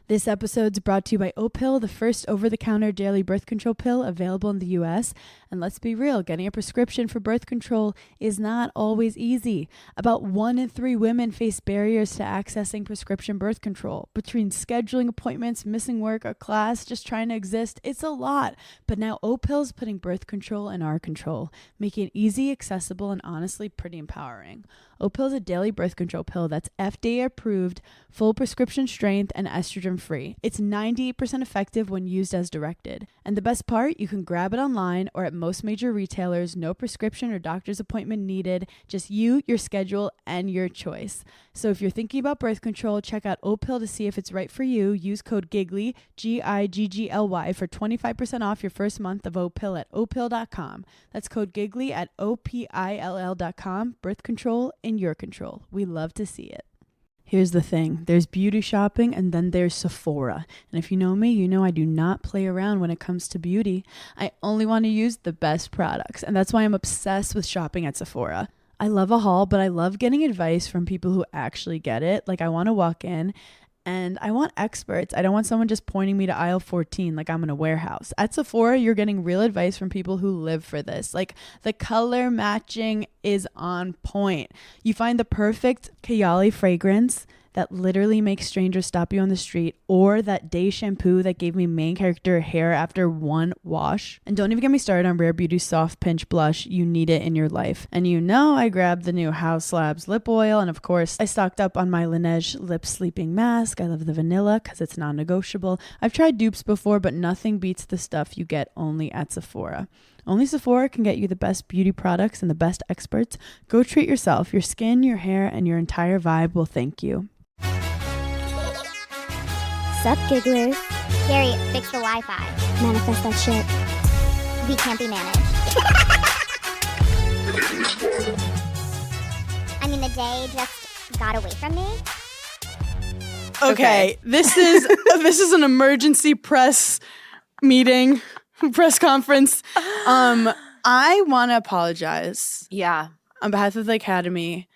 This episode's brought to you by Opill, the first over-the-counter daily birth control pill available in the U.S. And let's be real, getting a prescription for birth control is not always easy. About 1 in 3 women face barriers to accessing prescription birth control. Between scheduling appointments, missing work or class, just trying to exist, it's a lot. But now Opill's putting birth control in our control, making it easy, accessible, and honestly pretty empowering. Opill is a daily birth control pill that's FDA approved, full prescription strength, and estrogen free. It's 98% effective when used as directed. And the best part, you can grab it online or at most major retailers, no prescription or doctor's appointment needed, just you, your schedule, and your choice. So if you're thinking about birth control, check out Opill to see if it's right for you. Use code GIGGLY, GIGGLY, for 25% off your first month of Opill at opill.com. That's code GIGGLY at OPILL.com. Birth control in your control. We love to see it. Here's the thing. There's beauty shopping and then there's Sephora. And if you know me, you know I do not play around when it comes to beauty. I only want to use the best products. And that's why I'm obsessed with shopping at Sephora. I love a haul, but I love getting advice from people who actually get it. Like I want to walk in and I want experts. I don't want someone just pointing me to aisle 14 like I'm in a warehouse. At Sephora, you're getting real advice from people who live for this. Like the color matching is on point. You find the perfect Kayali fragrance that literally makes strangers stop you on the street, or that day shampoo that gave me main character hair after one wash. And don't even get me started on Rare Beauty's Soft Pinch Blush. You need it in your life. And you know I grabbed the new House Labs lip oil, and of course I stocked up on my Laneige lip sleeping mask. I love the vanilla because it's non-negotiable. I've tried dupes before, but nothing beats the stuff you get only at Sephora. Only Sephora can get you the best beauty products and the best experts. Go treat yourself. Your skin, your hair, and your entire vibe will thank you. Sup, gigglers? Gary, fix the Wi-Fi. Manifest that shit. We can't be managed. I mean, the day just got away from me. Okay. This is an emergency press meeting, press conference. I want to apologize. Yeah. On behalf of the Academy,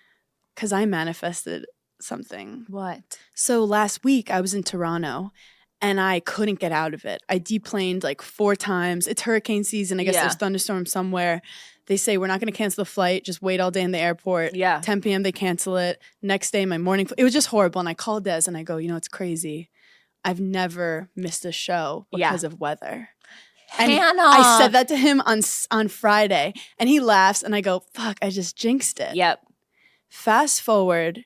because I manifested something. What? So last week I was in Toronto and I couldn't get out of it. I deplaned like 4 times. It's hurricane season. I guess there's thunderstorms somewhere. They say we're not going to cancel the flight. Just wait all day in the airport. 10 p.m. they cancel it. Next day my morning. It was just horrible. And I called Des and I go, you know, it's crazy. I've never missed a show because of weather. And Hannah. I said that to him on Friday and he laughs and I go, fuck, I just jinxed it. Yep. Fast forward.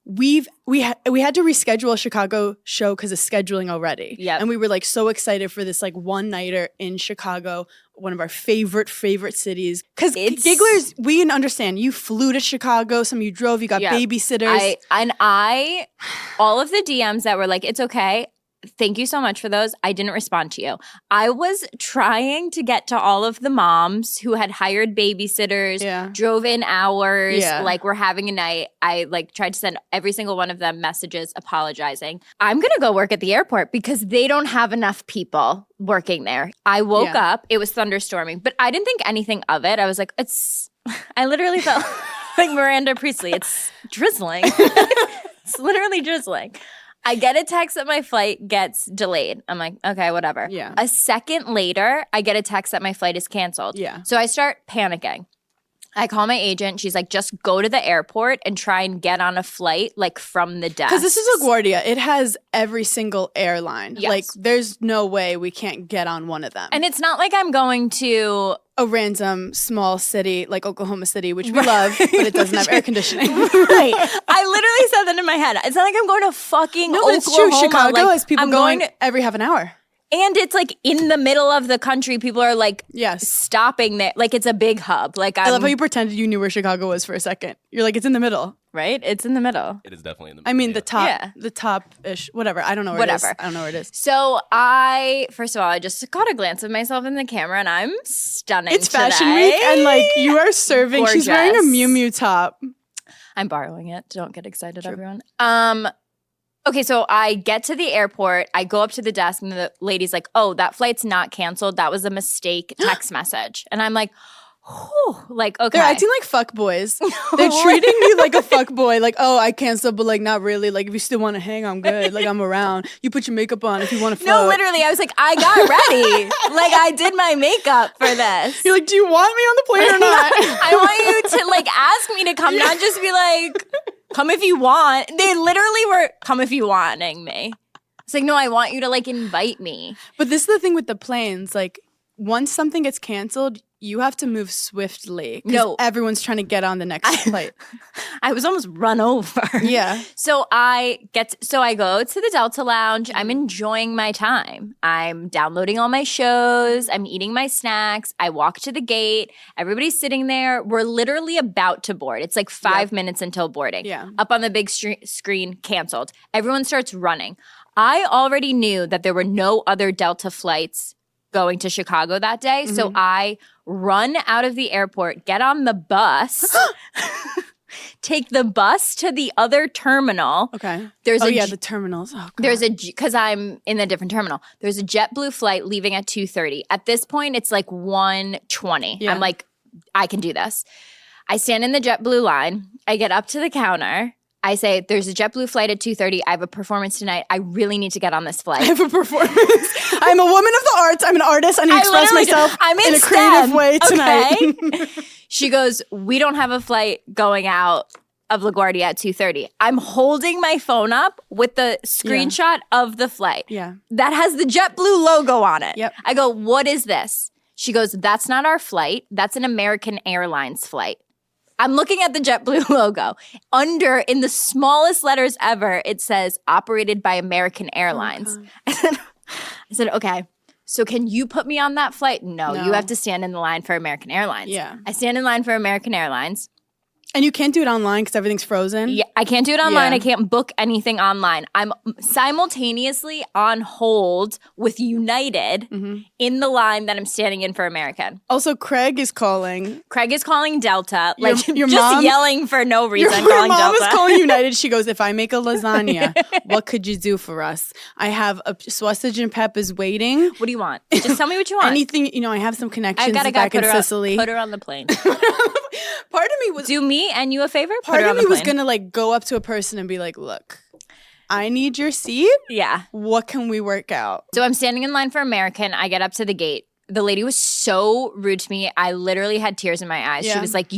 We had to reschedule a Chicago show because of scheduling already. Yep. And we were like so excited for this like one-nighter in Chicago, one of our favorite cities. Because gigglers, we can understand. You flew to Chicago, some of you drove, you got babysitters. All of the DMs that were like, it's okay. Thank you so much for those. I didn't respond to you. I was trying to get to all of the moms who had hired babysitters, drove in hours, like we're having a night. I like tried to send every single one of them messages apologizing. I'm going to go work at the airport because they don't have enough people working there. I woke up. It was thunderstorming, but I didn't think anything of it. I was like, I literally felt like Miranda Priestley. It's drizzling. It's literally drizzling. I get a text that my flight gets delayed. I'm like, okay, whatever. Yeah. A second later, I get a text that my flight is canceled. Yeah. So I start panicking. I call my agent. She's like, just go to the airport and try and get on a flight like from the desk. Because this is LaGuardia. It has every single airline. Yes. Like there's no way we can't get on one of them. And it's not like I'm going to a random small city like Oklahoma City, which we love, but it doesn't have air conditioning. Right. I literally said that in my head. It's not like I'm going to fucking Oklahoma. No, but it's true. Chicago has people I'm going every half an hour. And it's like in the middle of the country. People are like stopping there. Like it's a big hub. Like I love how you pretended you knew where Chicago was for a second. You're like, it's in the middle. Right? It's in the middle. It is definitely in the middle. I mean, the top-ish, whatever. I don't know where it is. I don't know where it is. So first of all, I just caught a glance of myself in the camera and I'm stunning It's Fashion Week and like you are serving. Gorgeous. She's wearing a Miu Miu top. I'm borrowing it. Don't get excited, everyone. Okay, so I get to the airport. I go up to the desk and the lady's like, oh, that flight's not canceled. That was a mistake text message. And I'm like, like, okay. They're acting like fuck boys. They're treating you like a fuck boy. Like, oh, I canceled, but like not really. Like if you still want to hang, I'm good. Like I'm around. You put your makeup on if you want to fuck. No, literally, I was like, I got ready. Like I did my makeup for this. You're like, do you want me on the plane or not? I want you to like ask me to come, not just be like, come if you want. They literally were come if you wanting me. It's like, no, I want you to like invite me. But this is the thing with the planes. Like once something gets canceled, you have to move swiftly. No. Everyone's trying to get on the next flight. I was almost run over. Yeah. So I go to the Delta Lounge. I'm enjoying my time. I'm downloading all my shows. I'm eating my snacks. I walk to the gate. Everybody's sitting there. We're literally about to board. It's like 5 minutes until boarding. Yeah. Up on the big screen, canceled. Everyone starts running. I already knew that there were no other Delta flights going to Chicago that day. Mm-hmm. So I run out of the airport, get on the bus, take the bus to the other terminal. Okay. There's the terminals. Oh, God. because I'm in a different terminal. There's a JetBlue flight leaving at 2:30. At this point, it's like 1:20. Yeah. I'm like, I can do this. I stand in the JetBlue line. I get up to the counter. I say, there's a JetBlue flight at 2:30. I have a performance tonight. I really need to get on this flight. I have a performance. I'm a woman of the arts. I'm an artist. I need to express myself in a creative way tonight. Okay? She goes, we don't have a flight going out of LaGuardia at 2:30. I'm holding my phone up with the screenshot of the flight. Yeah. That has the JetBlue logo on it. Yep. I go, what is this? She goes, that's not our flight. That's an American Airlines flight. I'm looking at the JetBlue logo. Under, in the smallest letters ever, it says, operated by American Airlines. I said, okay, so can you put me on that flight? No, you have to stand in the line for American Airlines. Yeah. I stand in line for American Airlines. And you can't do it online because everything's frozen? Yeah, I can't do it online. Yeah. I can't book anything online. I'm simultaneously on hold with United in the line that I'm standing in for American. Also, Craig is calling. Craig is calling Delta, like your just mom- yelling for no reason. Your calling mom Delta. is calling United. She goes, if I make a lasagna, what could you do for us? I have a sausage and peppers waiting. What do you want? Just tell me what you want. Anything, I have some connections I back in Sicily. Put her on the plane. Part of me was Do me and you a favor? Put part her of on the me was plane. gonna like go up to a person and be like, look, I need your seat. Yeah. What can we work out? So I'm standing in line for American. I get up to the gate. The lady was so rude to me. I literally had tears in my eyes. She Yeah. was like,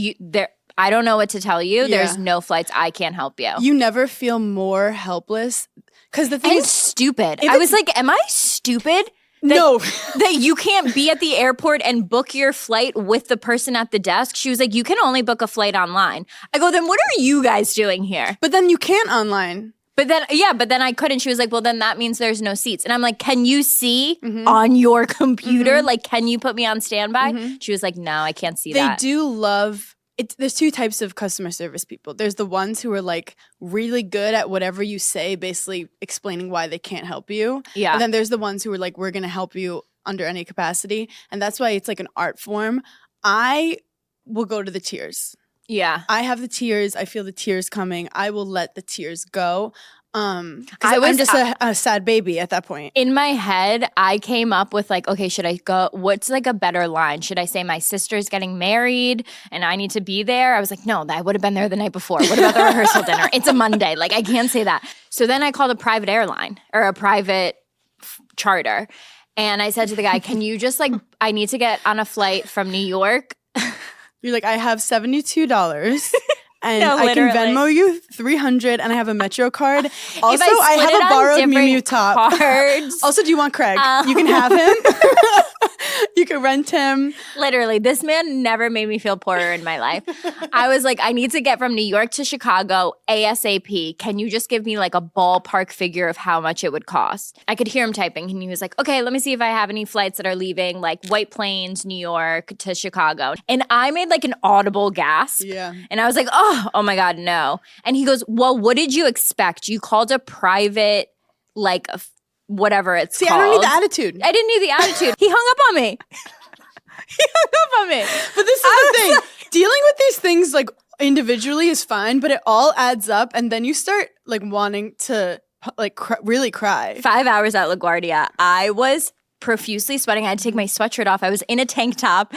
I don't know what to tell you. Yeah. There's no flights. I can't help you. You never feel more helpless because the thing And is, stupid. if I was it's- like, am I stupid? no. That you can't be at the airport and book your flight with the person at the desk. She was like, you can only book a flight online. I go, then what are you guys doing here? But then you can't online. But then I couldn't. She was like, well, then that means there's no seats. And I'm like, can you see on your computer? Like, can you put me on standby? She was like, no, I can't see that. They do love it. There's two types of customer service people. There's the ones who are like really good at whatever you say, basically explaining why they can't help you. Yeah. And then there's the ones who are like, we're going to help you under any capacity. And that's why it's like an art form. I will go to the tears. Yeah. I have the tears. I feel the tears coming. I will let the tears go. I'm just a sad baby at that point. In my head, I came up with like, okay, should I go? What's like a better line? Should I say my sister's getting married and I need to be there? I was like, no, I would have been there the night before. What about the rehearsal dinner? It's a Monday. Like, I can't say that. So then I called a private airline or a private charter. And I said to the guy, can you just like, I need to get on a flight from New York. You're like, I have $72 and No, I can literally. Venmo you $300 and I have a Metro card. Also, If I split have it a on borrowed Miu different Miu top. cards. Also, do you want Craig? You can have him. You can rent him. Literally, this man never made me feel poorer in my life. I was like, I need to get from New York to Chicago ASAP. Can you just give me like a ballpark figure of how much it would cost? I could hear him typing and he was like, okay, let me see if I have any flights that are leaving like White Plains, New York to Chicago. And I made like an audible gasp. Yeah. And I was like, oh my God, no. And he goes, well, what did you expect? You called a private, like, whatever it's See, called. I don't need the attitude. I didn't need the attitude. He hung up on me. He hung up on me. But this is the thing. Dealing with these things like individually is fine, but it all adds up and then you start like wanting to like really cry. 5 hours at LaGuardia. I was profusely sweating. I had to take my sweatshirt off. I was in a tank top.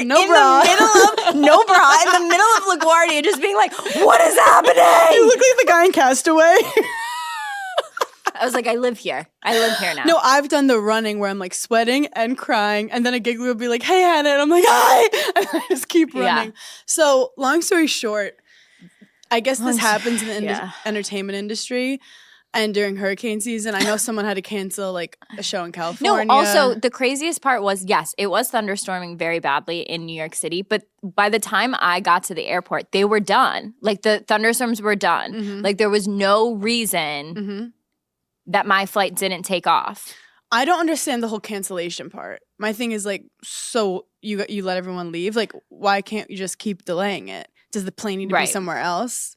No in bra. the middle of no bra in the middle of LaGuardia, just being like, "What is You happening?" look like the guy in Castaway. I was like, "I live here. I live here now." No, I've done the running where I'm like sweating and crying, and then a giggler will be like, "Hey, Hannah," and I'm like, "Hi," and I just keep running. So, long story short, I guess this happens in the entertainment industry. And during hurricane season, I know someone had to cancel like a show in California. No, also the craziest part was, yes, it was thunderstorming very badly in New York City, but by the time I got to the airport, they were done. Like the thunderstorms were done. Mm-hmm. Like there was no reason that my flight didn't take off. I don't understand the whole cancellation part. My thing is like, so you let everyone leave? Like, why can't you just keep delaying it? Does the plane need to be somewhere else?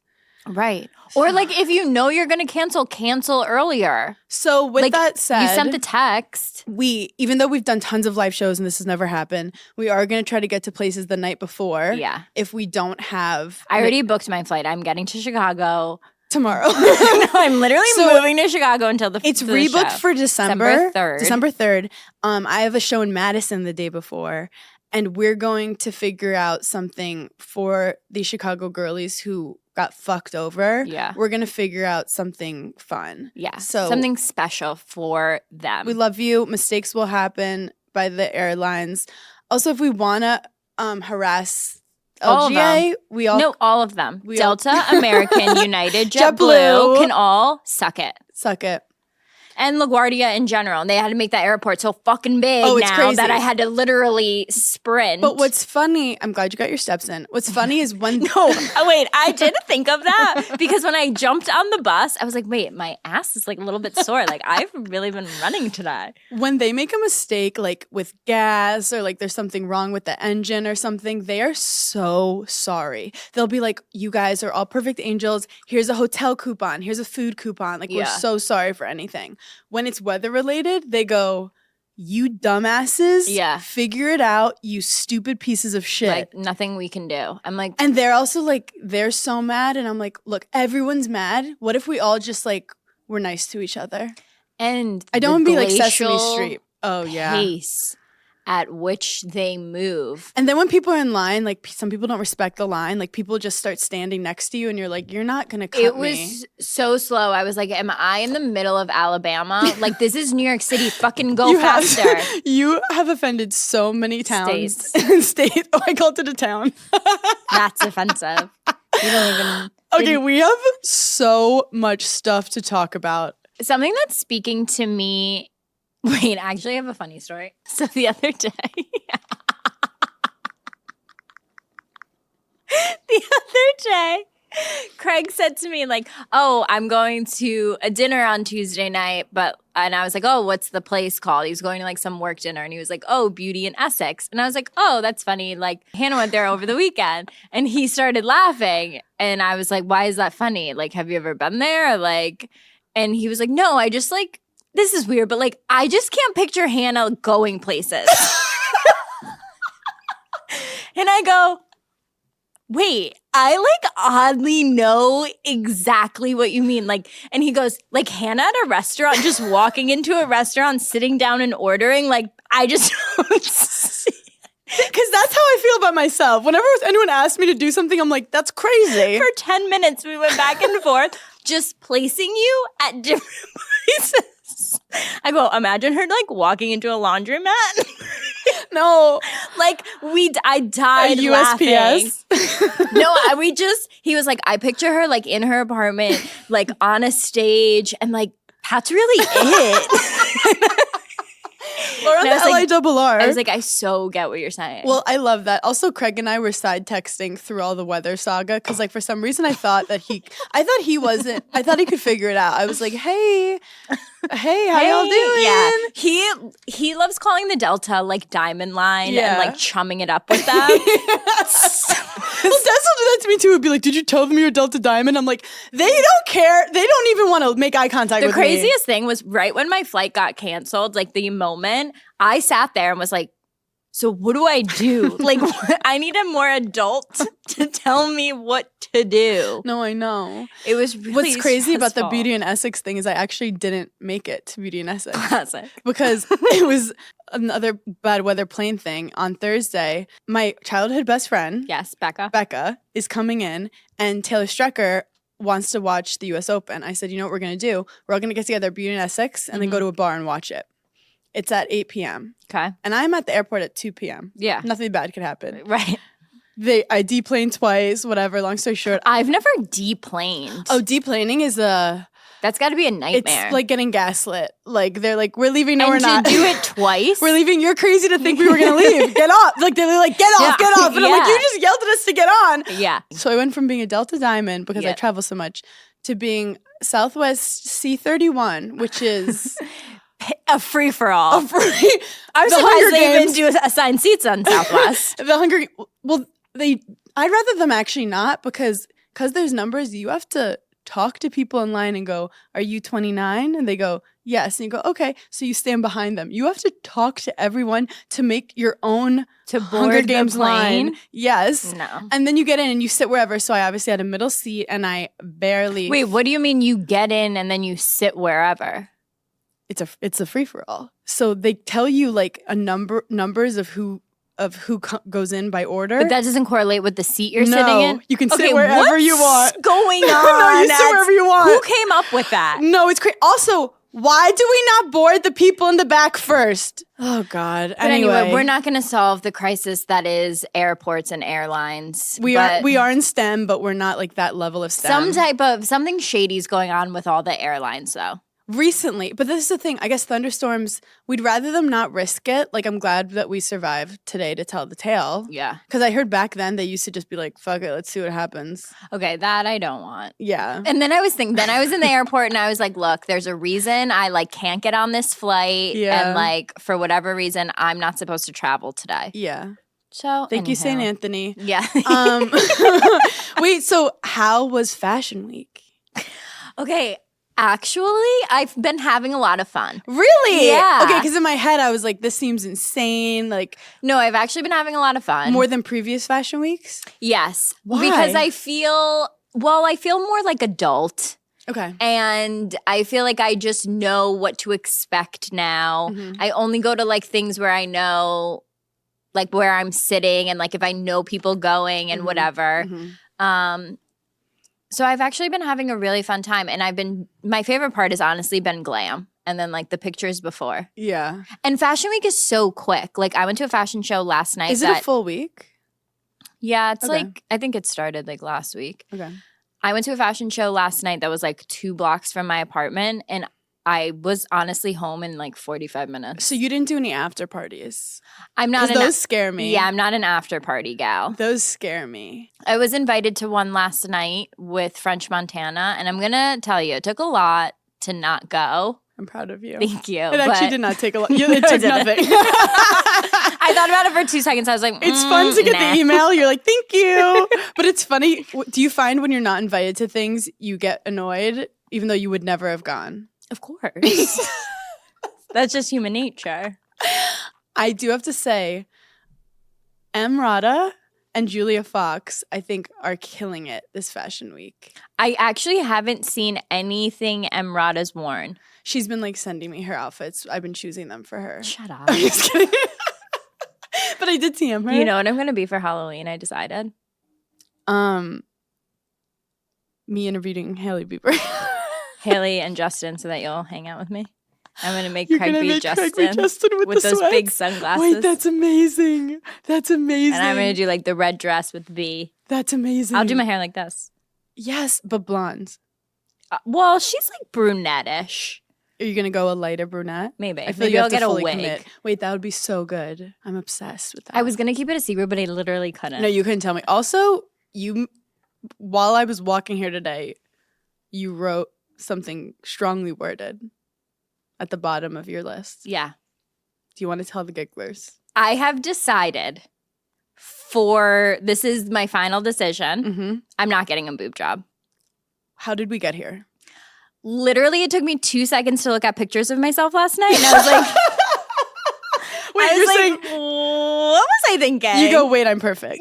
Right. Or like if you know you're going to cancel earlier. So with that said, you sent the text. Even though we've done tons of live shows and this has never happened, we are going to try to get to places the night before. Yeah. If we don't have. I already booked my flight. I'm getting to Chicago tomorrow. No, I'm literally moving to Chicago until it's rebooked for December 3rd. December 3rd. I have a show in Madison the day before. And we're going to figure out something for the Chicago girlies who got fucked over. Yeah. We're going to figure out something fun. Yeah. So something special for them. We love you. Mistakes will happen by the airlines. Also, if we want to harass LGA, all of them. Delta, American, United, JetBlue can all suck it. Suck it. And LaGuardia in general. And they had to make that airport so fucking big now crazy. that I had to literally sprint. But what's funny, I'm glad you got your steps in. What's funny is when... wait, I did think of that because when I jumped on the bus, I was like, wait, my ass is like a little bit sore. Like I've really been running today. When they make a mistake like with gas or like there's something wrong with the engine or something, they are so sorry. They'll be like, you guys are all perfect angels. Here's a hotel coupon. Here's a food coupon. Like we're so sorry for anything. When it's weather related, they go, you dumbasses, figure it out, you stupid pieces of shit. Like nothing we can do. I'm like, and they're also like, they're so mad. And I'm like, look, everyone's mad. What if we all just like were nice to each other? And I don't want to be like Sesame Street. Oh yeah. Pace at which they move. And then when people are in line, like some people don't respect the line. Like people just start standing next to you and you're like, you're not going to cut me. It was so slow. I was like, am I in the middle of Alabama? Like this is New York City. Fucking go faster. You have offended so many towns. States. Oh, I called it a town. That's offensive. You don't even. Okay, we have so much stuff to talk about. Something that's speaking to me. Wait, actually, I have a funny story. So the other day, Craig said to me, like, oh, I'm going to a dinner on Tuesday night, and I was like, oh, what's the place called? He was going to like some work dinner, and he was like, oh, Beauty in Essex. And I was like, oh, that's funny. Like, Hannah went there over the weekend, and he started laughing. And I was like, why is that funny? Like, have you ever been there? Like, and he was like, no, I just like, this is weird, but like, I just can't picture Hannah going places. And I go, wait, I like oddly know exactly what you mean. Like, and he goes, like Hannah at a restaurant, just walking into a restaurant, sitting down and ordering. Like, I just don't see it. Because that's how I feel about myself. Whenever anyone asks me to do something, I'm like, that's crazy. For 10 minutes, we went back and forth, just placing you at different places. I go, imagine her like walking into a laundromat. No, like I died a USPS. Laughing. No, he was like, I picture her like in her apartment, like on a stage, and like that's really it. Or on the LIRR. I was like, I so get what you're saying. Well, I love that. Also, Craig and I were side texting through all the weather saga because, like, for some reason, I thought he could figure it out. I was like, hey, how y'all doing? Yeah, he loves calling the Delta like Diamond Line and like chumming it up with them. Well, Des will do that to me too. He'd be like, did you tell them you're Delta Diamond? I'm like, they don't care. They don't even want to make eye contact with me. The craziest thing was right when my flight got canceled, like the moment I sat there and was like, So what do I do? Like, I need a more adult to tell me what to do. No, I know. It was really What's crazy about the stressful. Beauty in Essex thing is I actually didn't make it to Beauty in Essex. Classic. Because it was another bad weather plane thing. On Thursday, my childhood best friend, Yes, Becca. Becca, is coming in, and Taylor Strecker wants to watch the US Open. I said, you know what we're going to do? We're all going to get together at Beauty in Essex and then go to a bar and watch it. It's at 8 p.m. Okay. And I'm at the airport at 2 p.m. Yeah. Nothing bad could happen. Right. I deplaned twice, whatever. Long story short. I've never deplaned. Oh, deplaning is That's got to be a nightmare. it's like getting gaslit. Like, they're like, we're leaving. No, and we're not. to do it twice? We're leaving. You're crazy to think we were going to leave. Get off. Like, they're like, get off, Yeah. get off. And I'm like, Yeah. you just yelled at us to get on. Yeah. So I went from being a Delta Diamond, because I Yeah. travel so much, to being Southwest C31, which is A free-for-all. a free. I'm the surprised Hunger they Games. even do assign seats on Southwest. The Hunger. Well, I'd rather them actually not, because there's numbers. You have to talk to people in line and go, "Are you 29?" And they go, "Yes." And you go, "Okay." So you stand behind them. You have to talk to everyone to make your own To Hunger board the Games line. plane? Yes. No. And then you get in and you sit wherever. So I obviously had a middle seat, and I barely. Wait, what do you mean you get in and then you sit wherever? It's a free for all. So they tell you like numbers of who goes in by order. But that doesn't correlate with the seat you're no, sitting in? you can sit Okay, wherever you want. what's going on? No, you sit That's- wherever you want. Who came up with that? No, it's crazy. Also, why do we not board the people in the back first? Oh God. But anyway, we're not going to solve the crisis that is airports and airlines. We are in STEM, but we're not like that level of STEM. Something shady's going on with all the airlines, though. Recently, but this is the thing. I guess thunderstorms, we'd rather them not risk it. Like, I'm glad that we survived today to tell the tale. Yeah. Because I heard back then they used to just be like, fuck it, let's see what happens. Okay, that I don't want. Yeah. And then I was in the airport and I was like, look, there's a reason I like can't get on this flight. Yeah. And like for whatever reason, I'm not supposed to travel today. Yeah. So Thank you, anyhow. St. Anthony. Yeah. Wait, so how was Fashion Week? Okay. Actually, I've been having a lot of fun. Really? Yeah. Okay, because in my head I was like, this seems insane. Like, No, I've actually been having a lot of fun. more than previous Fashion Weeks? Yes. Why? Because I feel more like adult. Okay. And I feel like I just know what to expect now. Mhm. I only go to like things where I know like where I'm sitting and like if I know people going and Mhm. whatever. Mhm. So I've actually been having a really fun time and my favorite part has honestly been glam and then like the pictures before. Yeah. And Fashion Week is so quick. Like I went to a fashion show last night. Is it a full week? Yeah, it's Okay. like I think it started like last week. Okay. I went to a fashion show last night that was like 2 blocks from my apartment and I was honestly home in like 45 minutes. So you didn't do any after parties? I'm not Because those scare me. Yeah, I'm not an after party gal. Those scare me. I was invited to one last night with French Montana and I'm going to tell you it took a lot to not go. I'm proud of you. Thank you. It actually did not take a lot. It It took didn't. nothing. I thought about it for 2 seconds. I was like, It's fun to get nah. the email. You're like, thank you. But it's funny. Do you find when you're not invited to things, you get annoyed, even though you would never have gone? Of course. That's just human nature. I do have to say, Emrata and Julia Fox, I think, are killing it this Fashion Week. I actually haven't seen anything Emrata's worn. She's been like sending me her outfits. I've been choosing them for her. Shut up. I'm just kidding. But I did TM her. You know what I'm going to be for Halloween, I decided. Me interviewing Hailey Bieber. Haley and Justin so that you'll hang out with me. I'm going to make You're Craig gonna be make Justin, Craig be Justin with the those big sweats? sunglasses. Wait, that's amazing. That's amazing. and I'm going to do like the red dress with V. That's amazing. I'll do my hair like this. Yes, but blonde. Well, she's like brunette-ish. Are you gonna go a lighter brunette? Maybe. I feel Maybe like you I'll have to get a fully wig. commit. Wait, that would be so good. I'm obsessed with that. I was going to keep it a secret, but I literally couldn't. No, you couldn't tell me. Also, while I was walking here today, you wrote something strongly worded at the bottom of your list. Yeah. Do you want to tell the gigglers? I have decided this is my final decision. Mm-hmm. I'm not getting a boob job. How did we get here? Literally, it took me 2 seconds to look at pictures of myself last night, and I was like, Wait, I you're was saying like, I thinking? You go, wait, I'm perfect.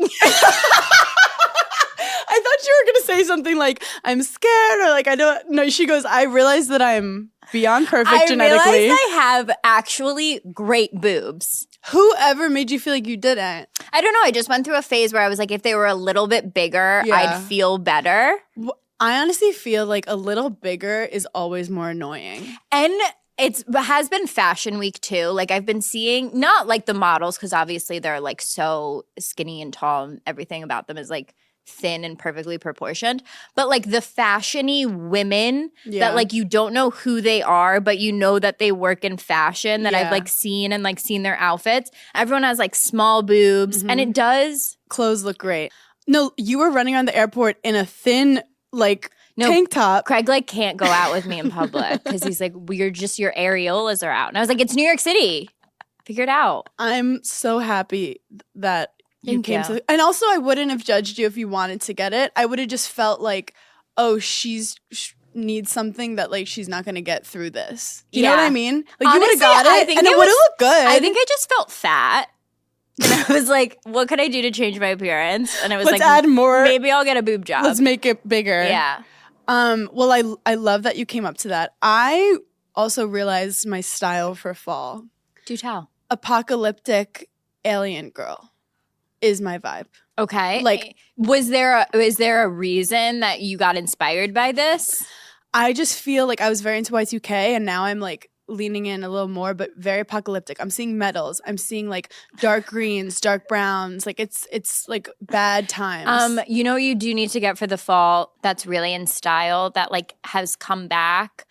I thought you were going to say something like, I'm scared, or like, I don't know. She goes, I realize that I'm beyond perfect genetically. I realize I have actually great boobs. Whoever made you feel like you didn't? I don't know. I just went through a phase where I was like, if they were a little bit bigger, I'd feel better. I honestly feel like a little bigger is always more annoying. And it has been fashion week too. Like I've been seeing, not like the models, because obviously they're like so skinny and tall and everything about them is like thin and perfectly proportioned, but like the fashion-y women that like you don't know who they are, but you know that they work in fashion, that I've like seen and like seen their outfits. Everyone has like small boobs and it does. Clothes look great. No, you were running around the airport in a thin like tank top. Craig like can't go out with me in public because he's like, your areolas are out. And I was like, it's New York City. Figure it out. I'm so happy that Thank you. And also I wouldn't have judged you if you wanted to get it. I would have just felt like, oh, she needs something that like she's not going to get through this. You know what I mean? Like honestly, you would have got it and it would have looked good. I think I just felt fat. And I was like, what could I do to change my appearance? And I was Let's add more. Maybe I'll get a boob job. Let's make it bigger. Yeah. Well, I love that you came up to that. I also realized my style for fall. Do tell. Apocalyptic alien girl is my vibe. Okay. Like, was there a reason that you got inspired by this? I just feel like I was very into Y2K and now I'm like leaning in a little more, but very apocalyptic. I'm seeing metals. I'm seeing like dark greens, dark browns. Like it's like bad times. You know, you do need to get for the fall that's really in style that like has come back.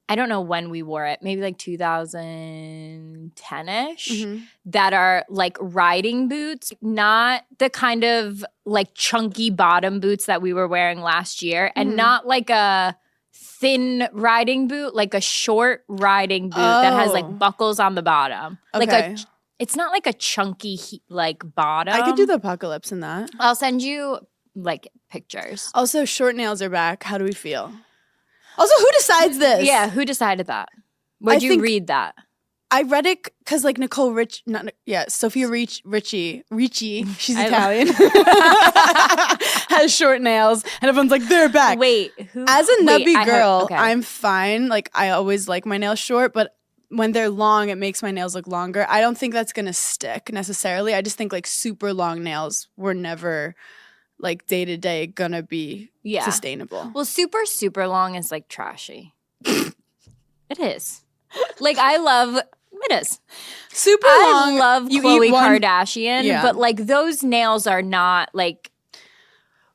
I don't know when we wore it, maybe like 2010-ish, that are like riding boots, not the kind of like chunky bottom boots that we were wearing last year, and not like a thin riding boot, like a short riding boot that has like buckles on the bottom. Okay. Like it's not like a chunky like bottom. I could do the apocalypse in that. I'll send you like pictures. Also, short nails are back. How do we feel? Also, who decides this? Yeah, who decided that? Where'd you read that? I read it because like Sophia Ricci, she's Italian, has short nails, and everyone's like, they're back. Wait, who? As a nubby girl, I'm fine. Like I always like my nails short, but when they're long, it makes my nails look longer. I don't think that's gonna stick necessarily. I just think like super long nails were never like day to day gonna be sustainable. Well, super, super long is like trashy. It is. Like it is. Super long. I love Khloe Kardashian, but like those nails are not like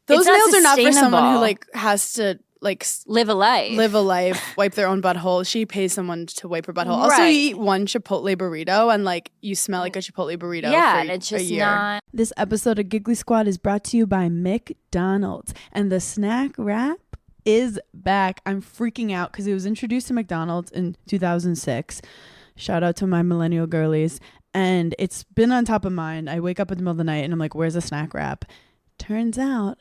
those nails are not for someone who like has to like live a life, wipe their own butthole. She pays someone to wipe her butthole. Also, you eat one Chipotle burrito and like you smell like a Chipotle burrito. Yeah, for and it's just a year. not. This episode of Giggly Squad is brought to you by McDonald's, and the snack wrap is back. I'm freaking out because it was introduced to McDonald's in 2006. Shout out to my millennial girlies, and it's been on top of mind. I wake up in the middle of the night and I'm like, where's the snack wrap? Turns out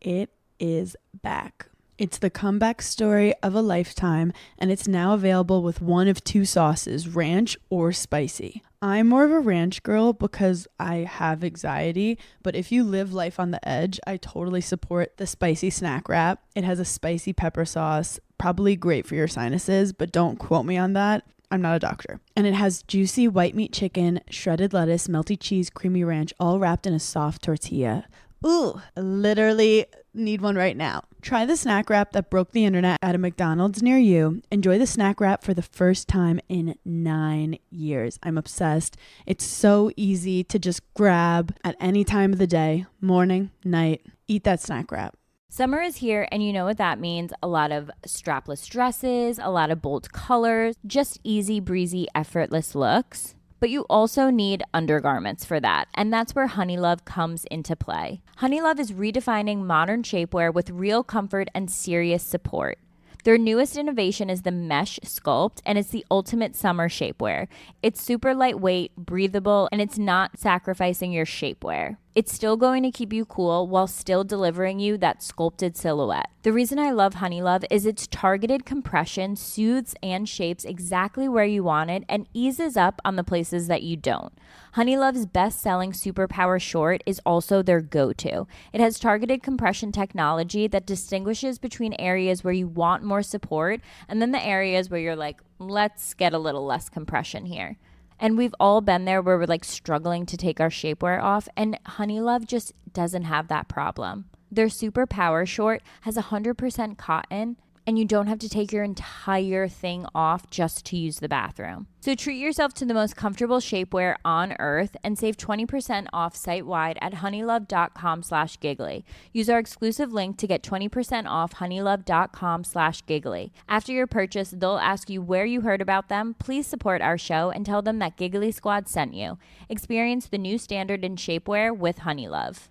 it is back. It's the comeback story of a lifetime, and it's now available with one of two sauces, ranch or spicy. I'm more of a ranch girl because I have anxiety, but if you live life on the edge, I totally support the spicy snack wrap. It has a spicy pepper sauce, probably great for your sinuses, but don't quote me on that. I'm not a doctor. And it has juicy white meat chicken, shredded lettuce, melty cheese, creamy ranch, all wrapped in a soft tortilla. Ooh, literally need one right now. Try the snack wrap that broke the internet at a McDonald's near you. Enjoy the snack wrap for the first time in 9 years. I'm obsessed. It's so easy to just grab at any time of the day, morning, night. Eat that snack wrap. Summer is here, and you know what that means. A lot of strapless dresses, a lot of bold colors, just easy breezy, effortless looks. But you also need undergarments for that, and that's where Honeylove comes into play. Honeylove is redefining modern shapewear with real comfort and serious support. Their newest innovation is the Mesh Sculpt, and it's the ultimate summer shapewear. It's super lightweight, breathable, and it's not sacrificing your shapewear. It's still going to keep you cool while still delivering you that sculpted silhouette. The reason I love Honey Love is its targeted compression soothes and shapes exactly where you want it and eases up on the places that you don't. Honey Love's best-selling Superpower Short is also their go-to. It has targeted compression technology that distinguishes between areas where you want more support and then the areas where you're like, let's get a little less compression here. And we've all been there where we're like struggling to take our shapewear off, and Honey Love just doesn't have that problem. Their Super Power Short has 100% cotton, and you don't have to take your entire thing off just to use the bathroom. So treat yourself to the most comfortable shapewear on earth and save 20% off site-wide at honeylove.com/giggly. Use our exclusive link to get 20% off honeylove.com/giggly. After your purchase, they'll ask you where you heard about them. Please support our show and tell them that Giggly Squad sent you. Experience the new standard in shapewear with Honey Love.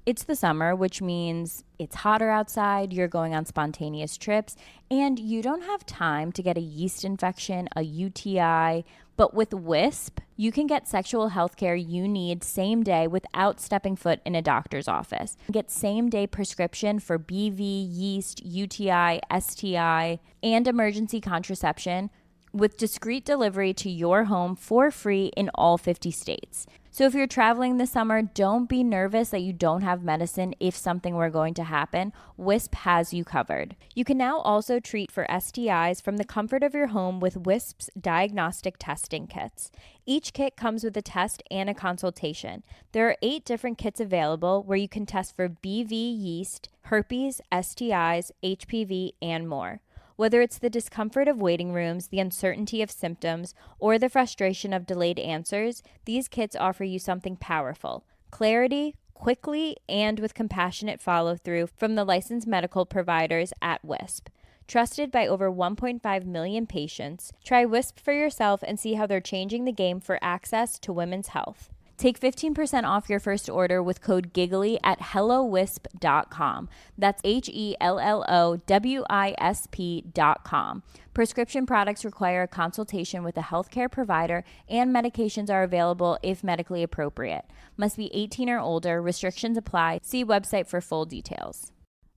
It's the summer, which means it's hotter outside, you're going on spontaneous trips, and you don't have time to get a yeast infection, a UTI. But with Wisp, you can get sexual health care you need same day without stepping foot in a doctor's office. Get same day prescription for BV, yeast, UTI, STI, and emergency contraception with discreet delivery to your home for free in all 50 states. So if you're traveling this summer, don't be nervous that you don't have medicine if something were going to happen. Wisp has you covered. You can now also treat for STIs from the comfort of your home with Wisp's diagnostic testing kits. Each kit comes with a test and a consultation. There are 8 different kits available where you can test for BV yeast, herpes, STIs, HPV, and more. Whether it's the discomfort of waiting rooms, the uncertainty of symptoms, or the frustration of delayed answers, these kits offer you something powerful: clarity, quickly, and with compassionate follow-through from the licensed medical providers at Wisp. Trusted by over 1.5 million patients, try Wisp for yourself and see how they're changing the game for access to women's health. Take 15% off your first order with code GIGGLY at HelloWisp.com. That's HelloWisp.com. Prescription products require a consultation with a healthcare provider, and medications are available if medically appropriate. Must be 18 or older. Restrictions apply. See website for full details.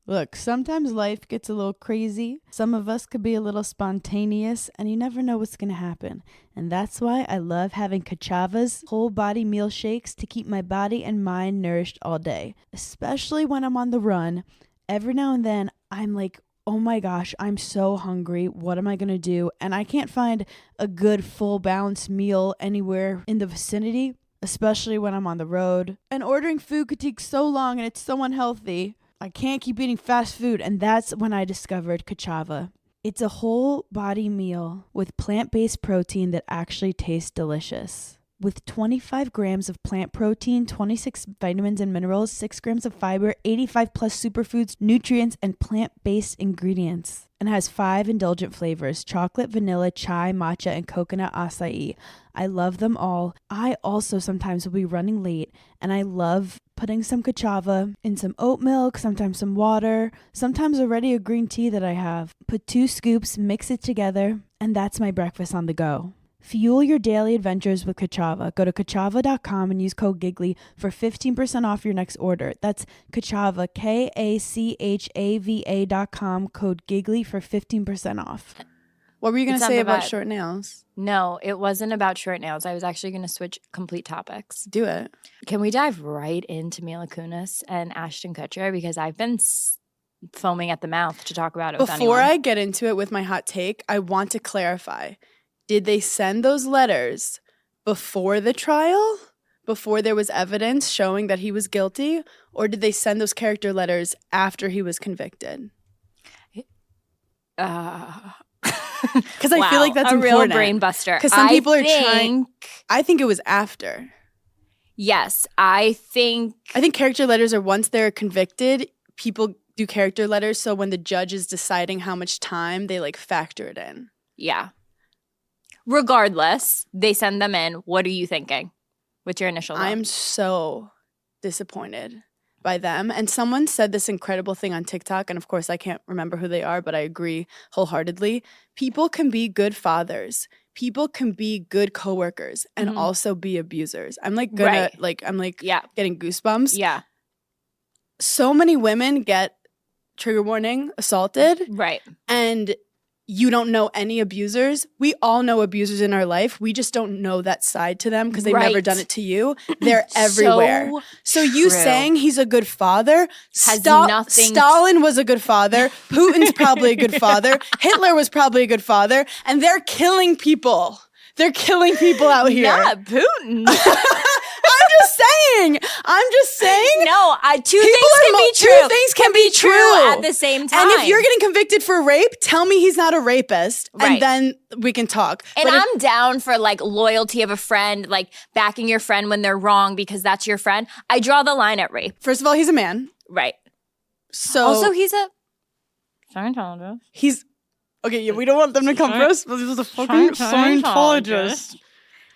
Look, sometimes life gets a little crazy. Some of us could be a little spontaneous, and you never know what's going to happen. And that's why I love having Kachava's whole body meal shakes to keep my body and mind nourished all day. Especially when I'm on the run. Every now and then, I'm like, oh my gosh, I'm so hungry. What am I going to do? And I can't find a good full balanced meal anywhere in the vicinity, especially when I'm on the road. And ordering food could take so long and it's so unhealthy. I can't keep eating fast food, and that's when I discovered Kachava. It's a whole body meal with plant-based protein that actually tastes delicious. With 25 grams of plant protein, 26 vitamins and minerals, 6 grams of fiber, 85 plus superfoods, nutrients, and plant-based ingredients. And has 5 indulgent flavors: chocolate, vanilla, chai, matcha, and coconut acai. I love them all. I also sometimes will be running late, and I love putting some Kachava in some oat milk, sometimes some water, sometimes already a green tea that I have. Put 2 scoops, mix it together, and that's my breakfast on the go. Fuel your daily adventures with Kachava. Go to Kachava.com and use code GIGGLY for 15% off your next order. That's Kachava, Kachava.com, code GIGGLY for 15% off. What were you going to say about short nails? No, it wasn't about short nails. I was actually going to switch complete topics. Do it. Can we dive right into Mila Kunis and Ashton Kutcher? Because I've been foaming at the mouth to talk about it with anyone. Before I get into it with my hot take, I want to clarify. Did they send those letters before the trial? Before there was evidence showing that he was guilty? Or did they send those character letters after he was convicted? Because I feel like that's a important. Real brain buster. Because some people are trying. I think it was after. Yes, I think character letters are once they're convicted, people do character letters. So when the judge is deciding how much time, they like factor it in. Yeah. Regardless, they send them in. What are you thinking? What's your initial thought? I am so disappointed by them. And someone said this incredible thing on TikTok, and of course I can't remember who they are, but I agree wholeheartedly. People can be good fathers. People can be good coworkers and also be abusers. I'm like gonna getting goosebumps. Yeah. So many women get trigger warning assaulted. Right. And you don't know any abusers. We all know abusers in our life. We just don't know that side to them because they've never done it to you. They're everywhere. So you saying he's a good father has nothing. Stalin was a good father. Putin's probably a good father. Hitler was probably a good father. And they're killing people. They're killing people out here. Not Putin. I'm just saying. No, two things can be true at the same time. And if you're getting convicted for rape, tell me he's not a rapist, and then we can talk. And I'm down for like loyalty of a friend, like backing your friend when they're wrong because that's your friend. I draw the line at rape. First of all, he's a man. Right. So also, he's a Scientologist. He's okay. Yeah, we don't want them to come for us, but this is a fucking Scientologist.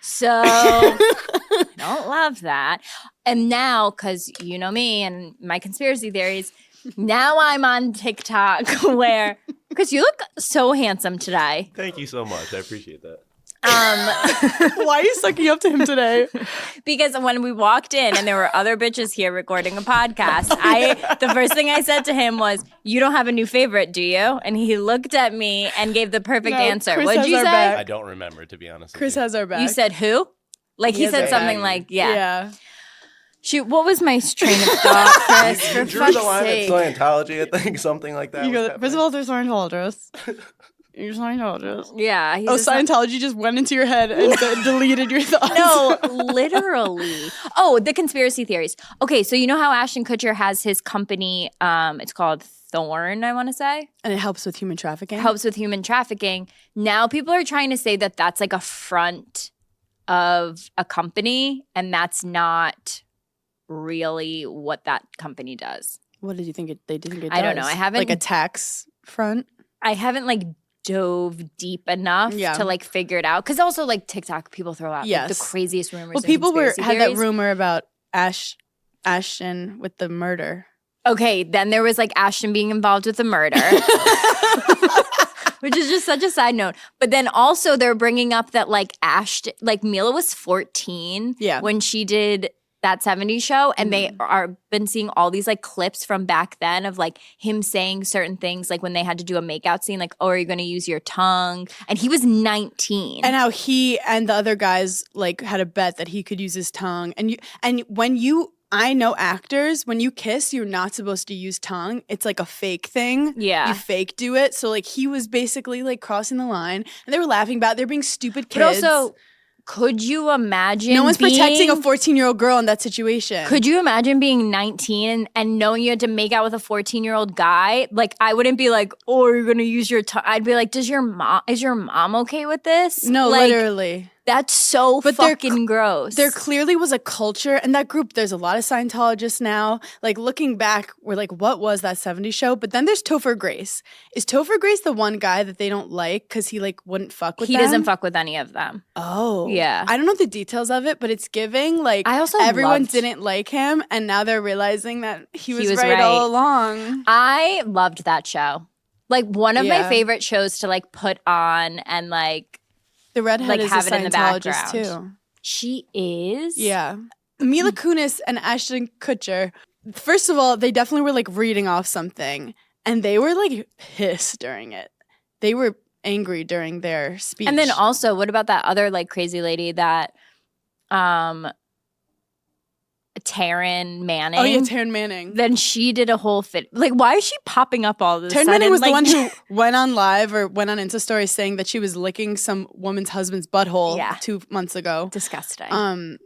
So I don't love that. And now, because you know me and my conspiracy theories, now I'm on TikTok where, because you look so handsome today. Thank you so much. I appreciate that. Why are you sucking up to him today? Because when we walked in and there were other bitches here recording a podcast, the first thing I said to him was, "You don't have a new favorite, do you?" And he looked at me and gave the perfect answer. Chris What'd you say? back. I don't remember, to be honest. Chris has our back. You said who? Like he said something like, yeah. Shoot, what was my train of thought, Chris? You drew the line at Scientology, I think, something like that. You go, first of all, there's Scientologists. You're Scientologist. Yeah. Scientology just went into your head and deleted your thoughts. No, literally. Oh, the conspiracy theories. Okay, so you know how Ashton Kutcher has his company, it's called Thorn, I want to say? And it helps with human trafficking? Helps with human trafficking. Now people are trying to say that that's like a front of a company, and that's not really what that company does. What did you think they think it does? I don't know. I haven't like a tax front. I haven't like dove deep enough to like figure it out. Because also like TikTok, people throw out like, the craziest rumors. Well, people had that theories. rumor about Ashton with the murder. Okay, then there was like Ashton being involved with the murder. Which is just such a side note. But then also they're bringing up that like Mila was 14 when she did that 70s show, and they are been seeing all these like clips from back then of like him saying certain things, like when they had to do a makeout scene, like, "Oh, are you going to use your tongue?" And he was 19. And how he and the other guys like had a bet that he could use his tongue. I know actors, when you kiss, you're not supposed to use tongue. It's like a fake thing. Yeah. You fake do it. So like he was basically like crossing the line, and they were laughing about it. They're being stupid kids. But also, could you imagine no one's protecting a 14-year-old girl in that situation. Could you imagine being 19 and knowing you had to make out with a 14-year-old guy? Like, I wouldn't be like, "Oh, you're going to use your tongue." I'd be like, is your mom okay with this? No, like, literally. That's so fucking gross. There clearly was a culture in that group. There's a lot of Scientologists now. Like looking back, we're like, what was that 70s show? But then there's Topher Grace. Is Topher Grace the one guy that they don't like because he like wouldn't fuck with them? He doesn't fuck with any of them. Oh. Yeah. I don't know the details of it, but it's giving like everyone didn't like him, and now they're realizing that he was right all along. I loved that show. Like one of my favorite shows to like put on and like the redhead like is have a it in the Scientologist background. too. She is? Yeah. Mila Kunis and Ashton Kutcher, first of all, they definitely were like reading off something, and they were like pissed during it. They were angry during their speech. And then also, what about that other like crazy lady that Taryn Manning? Oh yeah, Taryn Manning. Then she did a whole fit. Like, why is she popping up all this? Taryn Manning was the one who went on live or went on Insta stories saying that she was licking some woman's husband's butthole 2 months ago. Disgusting.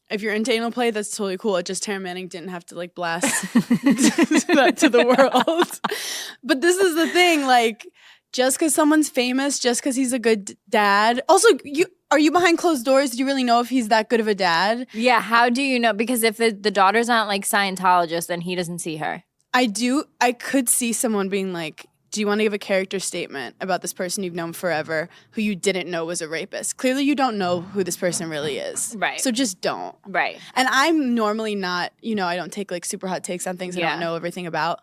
If you're into anal play, that's totally cool. It just Taryn Manning didn't have to like blast that to the world. But this is the thing, like, just because someone's famous, just because he's a good dad. Also, are you behind closed doors? Do you really know if he's that good of a dad? Yeah, how do you know? Because if the daughter's not like Scientologist, then he doesn't see her. I could see someone being like, do you want to give a character statement about this person you've known forever who you didn't know was a rapist? Clearly, you don't know who this person really is. Right. So just don't. Right. And I'm normally not, I don't take like super hot takes on things I don't know everything about.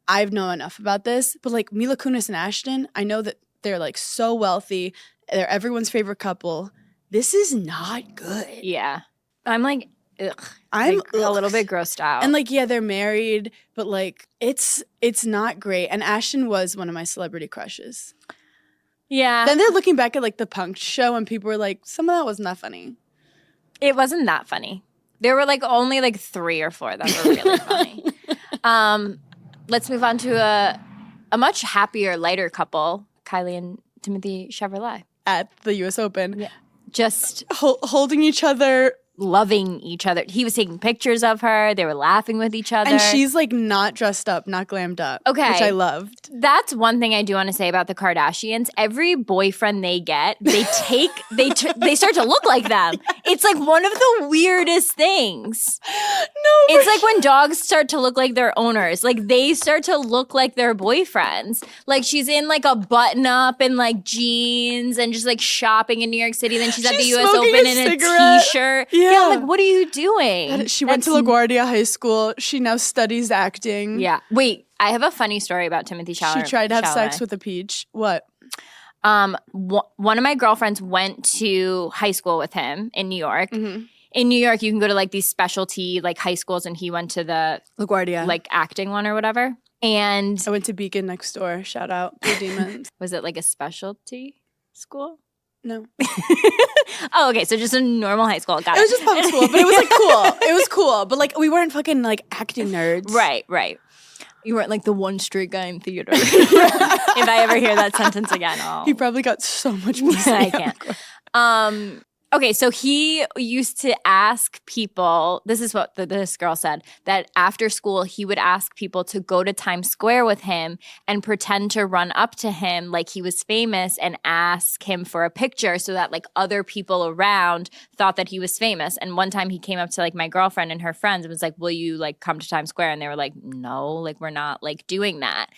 I've known enough about this. But like Mila Kunis and Ashton, I know that they're like so wealthy. They're everyone's favorite couple. This is not good. Yeah. I'm like, ugh. I'm like, a little bit grossed out. And like, yeah, they're married, but like it's not great. And Ashton was one of my celebrity crushes. Yeah. Then they're looking back at like the Punk'd show and people were like, some of that wasn't that funny. It wasn't that funny. There were like only like 3 or 4 that were really funny. Let's move on to a much happier, lighter couple, Kylie and Timothy Chevrolet. At the US Open. Yeah. Just holding each other. Loving each other. He was taking pictures of her. They were laughing with each other. And she's like not dressed up, not glammed up. Okay. Which I loved. That's one thing I do want to say about the Kardashians. Every boyfriend they get, they start to look like them. It's like one of the weirdest things. No, it's like when dogs start to look like their owners. Like they start to look like their boyfriends. Like she's in like a button up and like jeans and just like shopping in New York City. Then she's at the US Open in a t-shirt. Yeah, I'm like, what are you doing? She went to LaGuardia High School. She now studies acting. Yeah. Wait, I have a funny story about Timothy Chalamet. She tried to have sex with a peach. What? One of my girlfriends went to high school with him in New York. Mm-hmm. In New York, you can go to like these specialty like high schools, and he went to the LaGuardia, like acting one or whatever. And I went to Beacon next door. Shout out Blue Demons. Was it like a specialty school? No. Oh, okay. So just a normal high school. Got it. It was just public school, but it was like cool. It was cool, but like we weren't fucking like acting nerds. Right, right. You weren't like the one straight guy in theater. If I ever hear that sentence again, he probably got so much pussy. I can't. Okay, so he used to ask people, this is what this girl said, that after school he would ask people to go to Times Square with him and pretend to run up to him like he was famous and ask him for a picture so that like other people around thought that he was famous. And one time he came up to like my girlfriend and her friends and was like, will you like come to Times Square? And they were like, no, like we're not like doing that.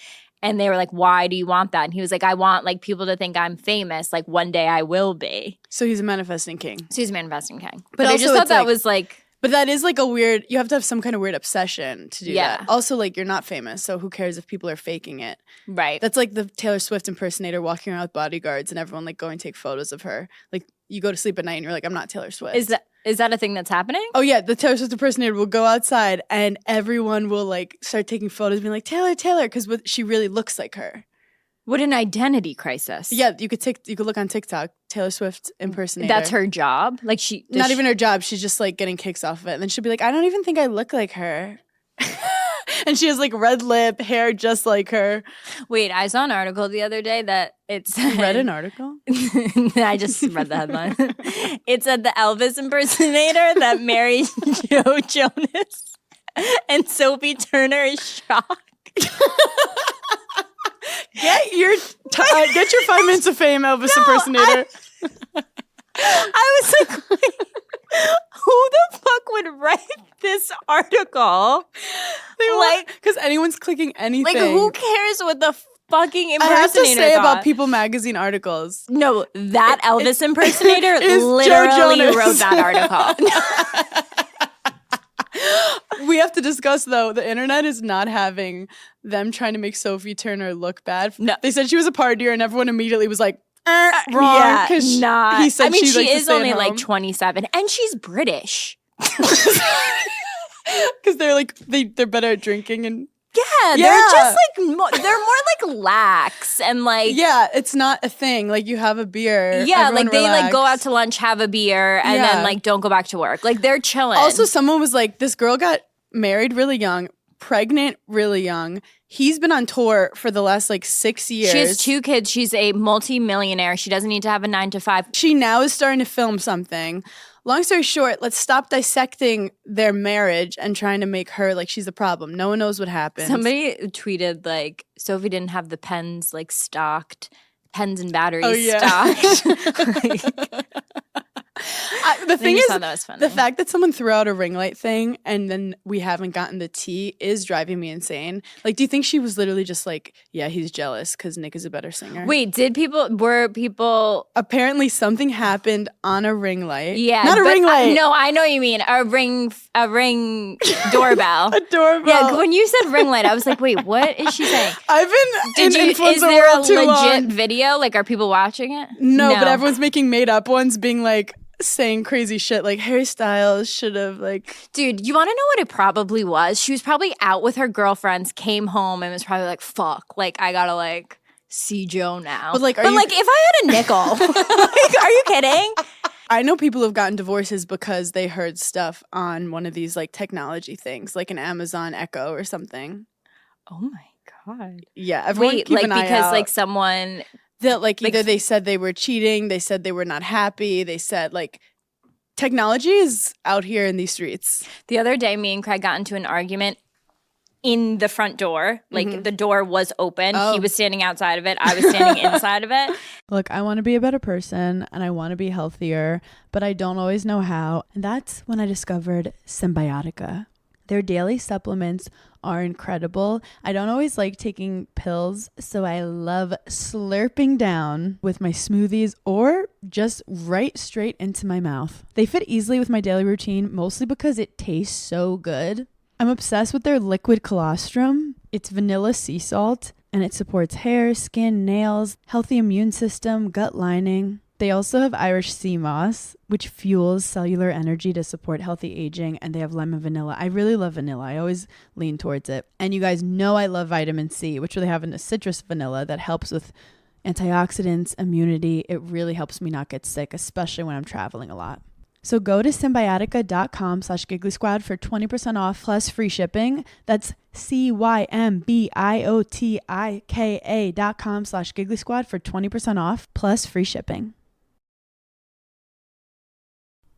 And they were like, why do you want that? And he was like, I want like people to think I'm famous. Like one day I will be. So he's a manifesting king. So he's a manifesting king. But I just thought that was like. But that is like a weird, you have to have some kind of weird obsession to do that. Also like you're not famous. So who cares if people are faking it? Right. That's like the Taylor Swift impersonator walking around with bodyguards and everyone like going to take photos of her. Like you go to sleep at night and you're like, I'm not Taylor Swift. Is that a thing that's happening? Oh yeah, the Taylor Swift impersonator will go outside and everyone will like start taking photos being like, Taylor, because she really looks like her. What an identity crisis. Yeah, you could look on TikTok, Taylor Swift impersonator. That's her job? Like Not even her job. She's just like getting kicks off of it. And then she'll be like, I don't even think I look like her. And she has like red lip, hair just like her. Wait, I saw an article the other day that it said. You read an article? I just read the headline. It said the Elvis impersonator that married Joe Jonas and Sophie Turner is shocked. Get your 5 minutes of fame, Elvis impersonator. I was like, wait, who the fuck would write this article? Because anyone's clicking anything. Like, who cares what the fucking impersonator I have to say thought? about People Magazine articles. No, that Elvis impersonator literally wrote that article. We have to discuss, though, the internet is not having them trying to make Sophie Turner look bad. No. They said she was a partier, and everyone immediately was like, wrong. Yeah, He said I mean, she likes is only like 27, and she's British. Because they're like, they're better at drinking and... Yeah, they're just like, they're more like lax and like... Yeah, it's not a thing. Like, you have a beer. Yeah, everyone like they relax. like go out to lunch, have a beer, and then like don't go back to work. Like they're chilling. Also, someone was like, this girl got married really young, pregnant really young. He's been on tour for the last like 6 years. She has 2 kids. She's a multi-millionaire. She doesn't need to have a 9-to-5. She now is starting to film something. Long story short, let's stop dissecting their marriage and trying to make her like she's the problem. No one knows what happened. Somebody tweeted like Sophie didn't have the pens like stocked, pens and batteries stocked. The thing is, thought that was funny. the fact that someone threw out a ring light thing and then we haven't gotten the tea is driving me insane. Like, do you think she was literally just like, yeah, he's jealous because Nick is a better singer? Wait, were people? Apparently something happened on a ring light. Yeah, Not a ring light. No, I know what you mean a ring doorbell. A doorbell. Yeah, when you said ring light, I was like, wait, what is she saying? I've been in Is influencer there a world too legit long. video? Like, are people watching it? No, but everyone's making made up ones being like saying crazy shit like Harry Styles should have like. Dude, you want to know what it probably was? She was probably out with her girlfriends, came home, and was probably like, fuck, like, I gotta like see Joe now. But like, if I had a nickel, like, are you kidding? I know people have gotten divorces because they heard stuff on one of these like technology things, like an Amazon Echo or something. Oh my God. Yeah, everyone Wait, keep like an eye because out. like someone That like either they said they were cheating, they said they were not happy, they said like technology is out here in these streets. the other day, me and Craig got into an argument in the front door. Like the door was open. Oh. He was standing outside of it. I was standing inside of it. Look, I want to be a better person and I want to be healthier, but I don't always know how. And that's when I discovered Symbiotica. Their daily supplements are incredible. I don't always like taking pills, so I love slurping down with my smoothies or just right straight into my mouth. They fit easily with my daily routine, mostly because it tastes so good. I'm obsessed with their liquid colostrum. It's vanilla sea salt, and it supports hair, skin, nails, healthy immune system, gut lining. They also have Irish sea moss, which fuels cellular energy to support healthy aging, and they have lemon vanilla. I really love vanilla. I always lean towards it. And you guys know I love vitamin C, which they have in a citrus vanilla that helps with antioxidants, immunity. It really helps me not get sick, especially when I'm traveling a lot. So go to Symbiotica.com/Giggly Squad for 20% off plus free shipping. That's Symbiotika.com/Giggly Squad for 20% off plus free shipping.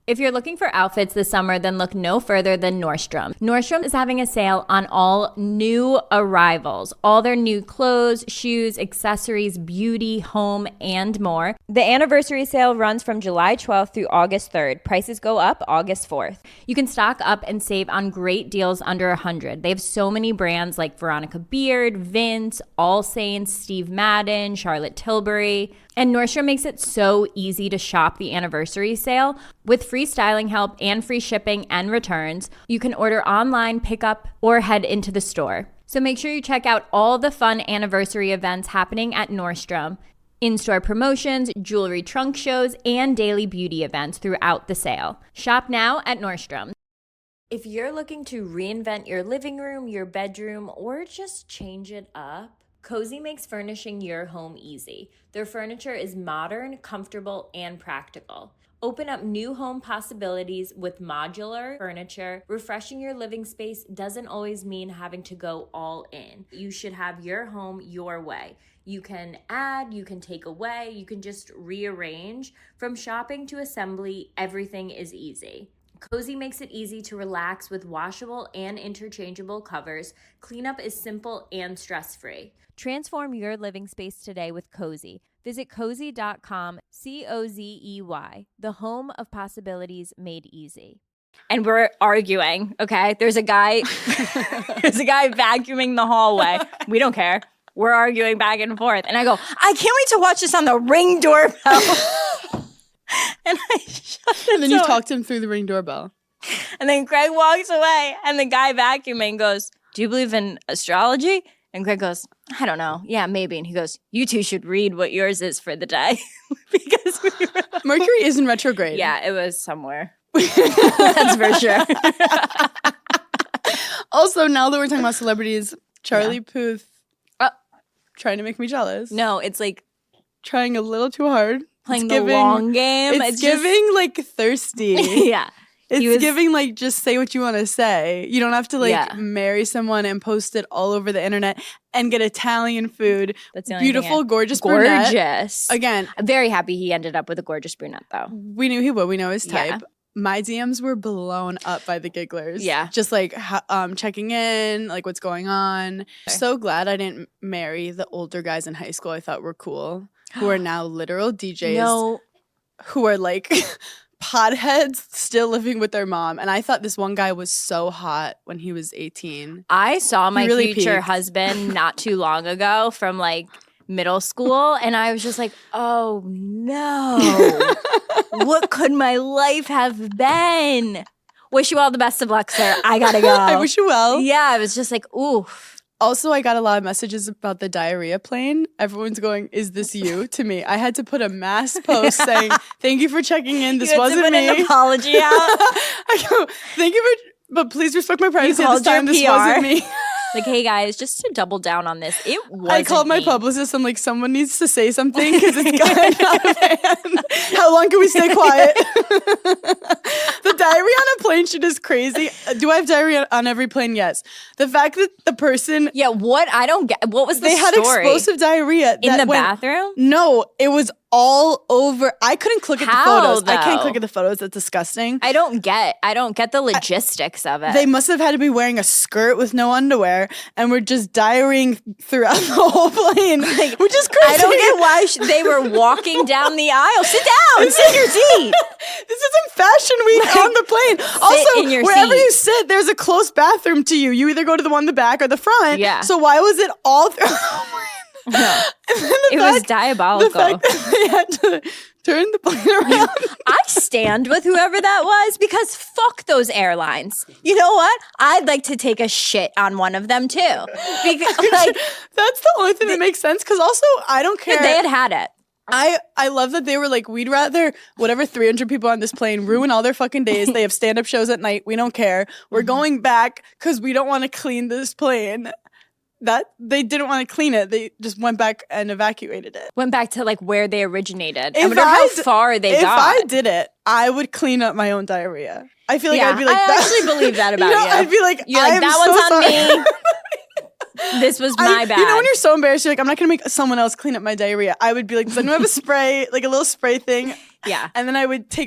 If you're looking for outfits this summer, then look no further than Nordstrom. Nordstrom is having a sale on all new arrivals, all their new clothes, shoes, accessories, beauty, home, and more. The anniversary sale runs from July 12th through August 3rd. Prices go up August 4th. You can stock up and save on great deals under $100. They have so many brands like Veronica Beard, Vince, All Saints, Steve Madden, Charlotte Tilbury. And Nordstrom makes it so easy to shop the anniversary sale. With free styling help and free shipping and returns, you can order online, pick up, or head into the store. So make sure you check out all the fun anniversary events happening at Nordstrom. In-store promotions, jewelry trunk shows, and daily beauty events throughout the sale. Shop now at Nordstrom. If you're looking to reinvent your living room, your bedroom, or just change it up, Cozy makes furnishing your home easy. Their furniture is modern, comfortable, and practical. Open up new home possibilities with modular furniture. Refreshing your living space doesn't always mean having to go all in. You should have your home your way. You can add, you can take away, you can just rearrange. From shopping to assembly, everything is easy. Cozy makes it easy to relax with washable and interchangeable covers. Cleanup is simple and stress-free. Transform your living space today with Cozy. Visit cozy.com, COZEY, the home of possibilities made easy. And we're arguing, okay? There's a guy vacuuming the hallway. We don't care. We're arguing back and forth. And I go, I can't wait to watch this on the Ring doorbell. And I shut it. And then you talked him through the Ring doorbell. And then Craig walks away, and the guy vacuuming goes, do you believe in astrology? And Craig goes, I don't know. Yeah, maybe. And he goes, you two should read what yours is for the day. Because we were like, Mercury is in retrograde. yeah, it was somewhere. That's for sure. Also, now that we're talking about celebrities, Charlie Puth Oh. trying to make me jealous. No, it's like Trying a little too hard. playing the long game. It's giving like thirsty. Yeah. It's giving like just say what you want to say. You don't have to like Yeah. marry someone and post it all over the internet and get Italian food. That's the only thing Beautiful, I- gorgeous brunette. Gorgeous. Again, I'm very happy he ended up with a gorgeous brunette, though. we knew he would. We know his type. Yeah. My DMs were blown up by the gigglers. Yeah. Just like checking in, like what's going on. So glad I didn't marry the older guys in high school I thought were cool, who are now literal DJs No. who are like potheads still living with their mom. And I thought this one guy was so hot when he was 18. I saw my really future peaked. husband not too long ago from like middle school, and I was just like, oh no, what could my life have been? Wish you all the best of luck, sir. I gotta go. I wish you well. Yeah, I was just like, ooh. Also, I got a lot of messages about the diarrhea plane. Everyone's going, "Is this you?" To me, I had to put a mass post saying, "Thank you for checking in. This You had to wasn't put me." an apology out. I go, "Thank you for, but please respect my privacy at this called your time. This PR. wasn't me." Like, hey guys, just to double down on this, it wasn't I called my me. publicist. I'm like, someone needs to say something because it's going out of hand. How long can we stay quiet? The diarrhea on a plane shit is crazy. Do I have diarrhea on every plane? Yes. The fact that the person Yeah, what? I don't get. What was the they had story? explosive diarrhea In that the went- bathroom? No, it was all over. I couldn't click at the How, photos. I can't though? click at the photos. That's disgusting. I don't get the logistics of it. They must have had to be wearing a skirt with no underwear and were just diarrheaing throughout the whole plane, which is crazy. I don't get why they were walking down the aisle. Sit down. Sit in your seat. This isn't fashion week on the plane. Also, in your wherever seat. you sit, there's a close bathroom to you. You either go to the one in the back or the front. Yeah. So why was it all through? No. And then the It was fact- diabolical. The fact that they had to turn the plane around. I stand with whoever that was because fuck those airlines. You know what? I'd like to take a shit on one of them too. Because, like, That's the only thing that makes sense. Because also, I don't care. they had it. I love that they were like, we'd rather whatever 300 people on this plane ruin all their fucking days. They have stand-up shows at night. We don't care. We're going back because we don't want to clean this plane. That they didn't want to clean it. They just went back and evacuated it. Went back to like where they originated. I If wonder I how d- far they If got. I did it, I would clean up my own diarrhea. I feel like Yeah, I'd be like, I that. actually believe that about you. I'd be like, You're like, I'm that so one's on sorry. me. This was my bad. You know when you're so embarrassed, you're like, I'm not gonna make someone else clean up my diarrhea. I would be like, does anyone have a spray, like a little spray thing? Yeah. And then I would be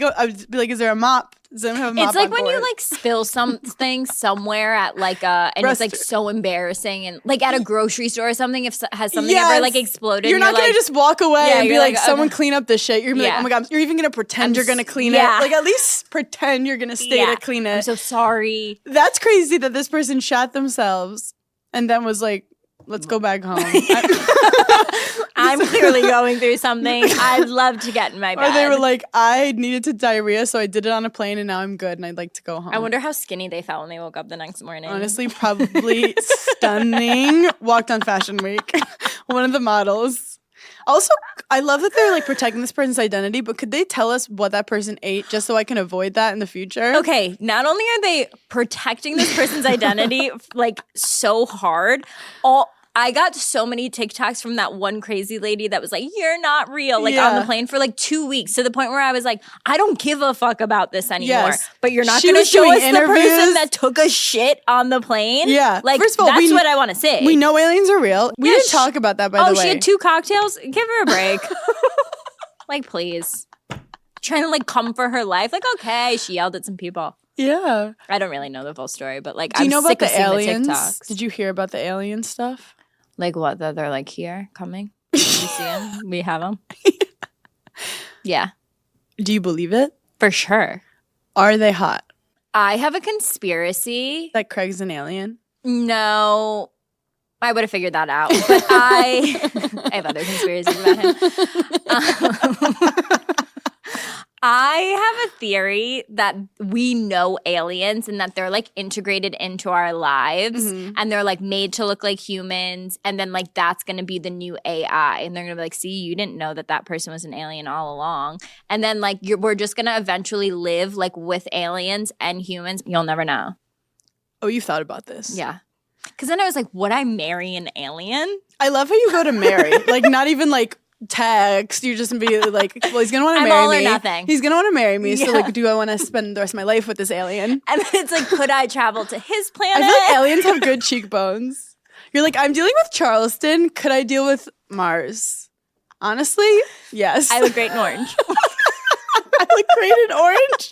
like, is there a mop? Does anyone have a mop? It's like on when you board? like spill something somewhere at like and it's like so embarrassing and like at a grocery store or something if has something ever Yes. like exploded. You're not gonna like, just walk away Yeah, and be you're like, like, someone okay. clean up this shit. You're gonna be like, Yeah. oh my god, you're even gonna pretend you're gonna clean yeah. it. Like at least pretend you're gonna stay to clean it. I'm so sorry. That's crazy that this person shot themselves and then was like, let's go back home. I'm clearly going through something. I'd love to get in my bed. Or they were like, I needed to diarrhea, so I did it on a plane and now I'm good and I'd like to go home. I wonder how skinny they felt when they woke up the next morning. Honestly, probably stunning. Walked on Fashion Week. One of the models. Also, I love that they're like protecting this person's identity, but could they tell us what that person ate just so I can avoid that in the future? Okay, not only are they protecting this person's identity like so hard, I got so many TikToks from that one crazy lady that was like, you're not real, like on the Yeah. plane for like 2 weeks to the point where I was like, I don't give a fuck about this anymore. Yes. But you're not She going to was show doing us the person interviews. that took a shit on the plane? Yeah. Like, First of all, that's what I want to say. We know aliens are real. We Yeah, didn't talk about that, by the way. she had 2 cocktails? Give her a break. Like, please. Trying to like comfort her life. Like, okay, she yelled at some people. Yeah. I don't really know the full story, but like, Do you I'm know sick about of the seeing aliens? the TikToks. Did you hear about the alien stuff? Like what? That they're like here, coming. We see them. We have them. Yeah, Do you believe it? for sure. Are they hot? I have a conspiracy. That Craig's an alien? No, I would have figured that out. But I have other conspiracies about him. I have a theory that we know aliens and that they're like integrated into our lives and they're like made to look like humans. And then like that's going to be the new AI. And they're going to be like, see, you didn't know that person was an alien all along. And then like we're just going to eventually live like with aliens and humans. You'll never know. Oh, you thought about this? Yeah. Because then I was like, would I marry an alien? I love how you go to marry. Like, not even like text. You just be like, well, he's going to want to I'm marry all or me. nothing. He's going to want to marry me. So, Yeah. like, do I want to spend the rest of my life with this alien? And then it's like, could I travel to his I planet? feel like aliens have good cheekbones. You're like, I'm dealing with Charleston. Could I deal with Mars? Honestly, yes. I look great in orange. I look great in orange.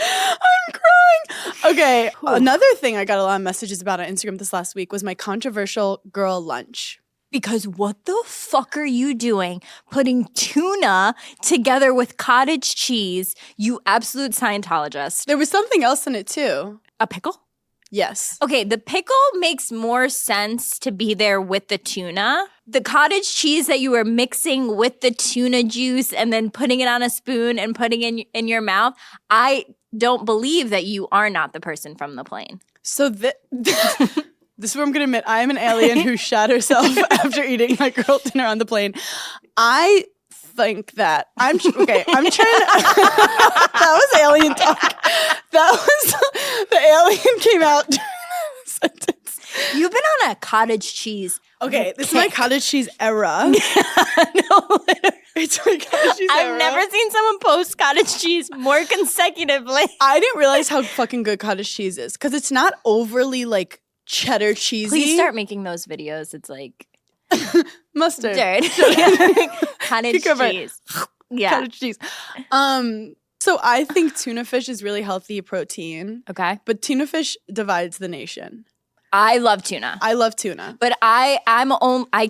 I'm crying. Okay, another thing I got a lot of messages about on Instagram this last week was my controversial girl lunch. Because what the fuck are you doing putting tuna together with cottage cheese, you absolute Scientologist? There was something else in it too. A pickle? Yes. Okay, the pickle makes more sense to be there with the tuna. The cottage cheese that you were mixing with the tuna juice and then putting it on a spoon and putting it in your mouth, I don't believe that you are not the person from the plane. So this is where I'm going to admit I am an alien who shat herself after eating my girl dinner on the plane. I think that I'm trying to that was alien talk. That was the alien came out during the sentence. You've been on a cottage cheese. Okay, this is my cottage cheese era. No, It's my cottage cheese era. I've never seen someone post cottage cheese more consecutively. I didn't realize how fucking good cottage cheese is because it's not overly like cheddar cheesy. Please start making those videos. It's like Mustard. cottage Cucumber. cheese. Yeah. Cottage cheese. So I think tuna fish is really healthy protein, Okay. but tuna fish divides the nation. I love tuna. I love tuna. But I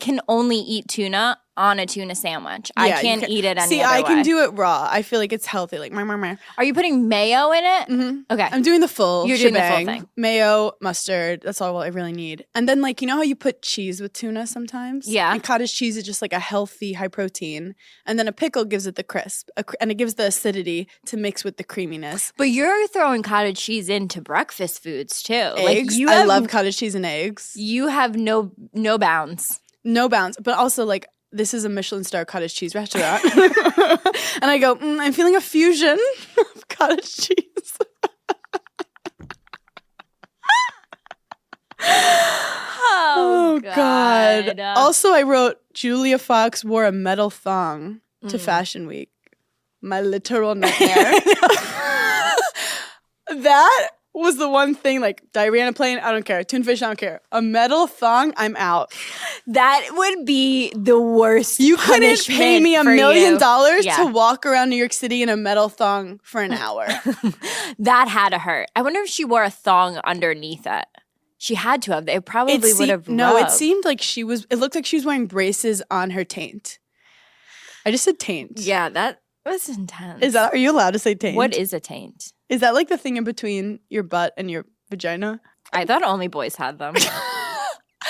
can only eat tuna on a tuna sandwich. I Yeah, you can't can- eat it any See, other I can way. do it raw. I feel like it's healthy. Like, meh. Are you putting mayo in it? Mm-hmm. Okay. I'm doing the full You're doing the full shebang. thing. Mayo, mustard. That's all I really need. And then, like, you know how you put cheese with tuna sometimes? Yeah. And cottage cheese is just like a healthy, high protein. And then a pickle gives it the crisp, and it gives the acidity to mix with the creaminess. But you're throwing cottage cheese into breakfast foods too. Eggs. Like I love cottage cheese and eggs. You have no bounds. No bounds. But also, like, this is a Michelin star cottage cheese restaurant. And I go, I'm feeling a fusion of cottage cheese. Oh, God. Also, I wrote Julia Fox wore a metal thong to Fashion Week. My literal nightmare. That was the one thing, like, diarrhea on a plane, I don't care. Tuna-fish, I don't care. A metal thong, I'm out. That would be the worst. You couldn't pay me $1 million Yeah. to walk around New York City in a metal thong for an hour. That had to hurt. I wonder if she wore a thong underneath it. She had to have. It probably would have. No, it rubbed. seemed like it looked like she was wearing braces on her taint. I just said taint. Yeah, that was intense. Are you allowed to say taint? What is a taint? Is that like the thing in between your butt and your vagina? I thought only boys had them.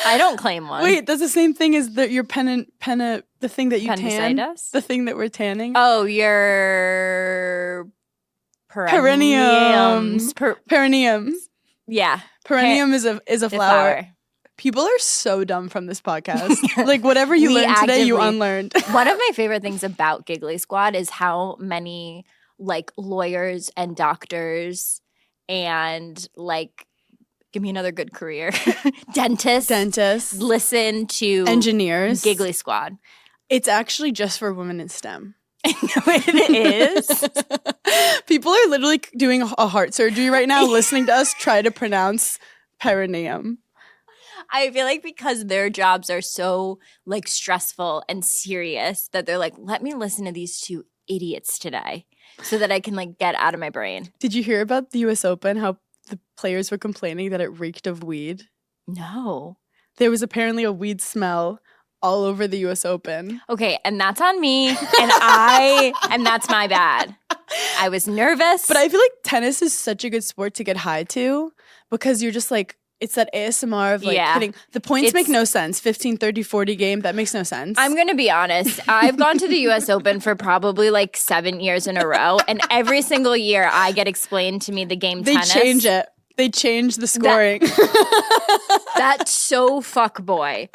I don't claim one. Wait, that's the same thing as your penna, the thing that you tan? Appendicitis? The thing that we're tanning? Oh, your Perineums. Perineums. Yeah. Perineum is a The flower. People are so dumb from this podcast. Like, whatever you We learned today, you actively- unlearned. One of my favorite things about Giggly Squad is how many like lawyers and doctors and like give me another good career dentists listen to engineers, Giggly Squad. It's actually just for women in STEM. It is. People are literally doing a heart surgery right now listening to us try to pronounce perineum. I feel like because their jobs are so like stressful and serious that they're like, let me listen to these two idiots today so that I can like get out of my brain. Did you hear about the US Open, how the players were complaining that it reeked of weed? No. There was apparently a weed smell all over the US Open. Okay, and that's on me and that's my bad. I was nervous. But I feel like tennis is such a good sport to get high to because you're just like, it's that ASMR of like hitting. The points make no sense. 15, 30, 40 game, that makes no sense. I'm going to be honest. I've gone to the US Open for probably like 7 years in a row. And every single year I get explained to me the game They tennis. change it. They change the scoring. That's so fuckboy.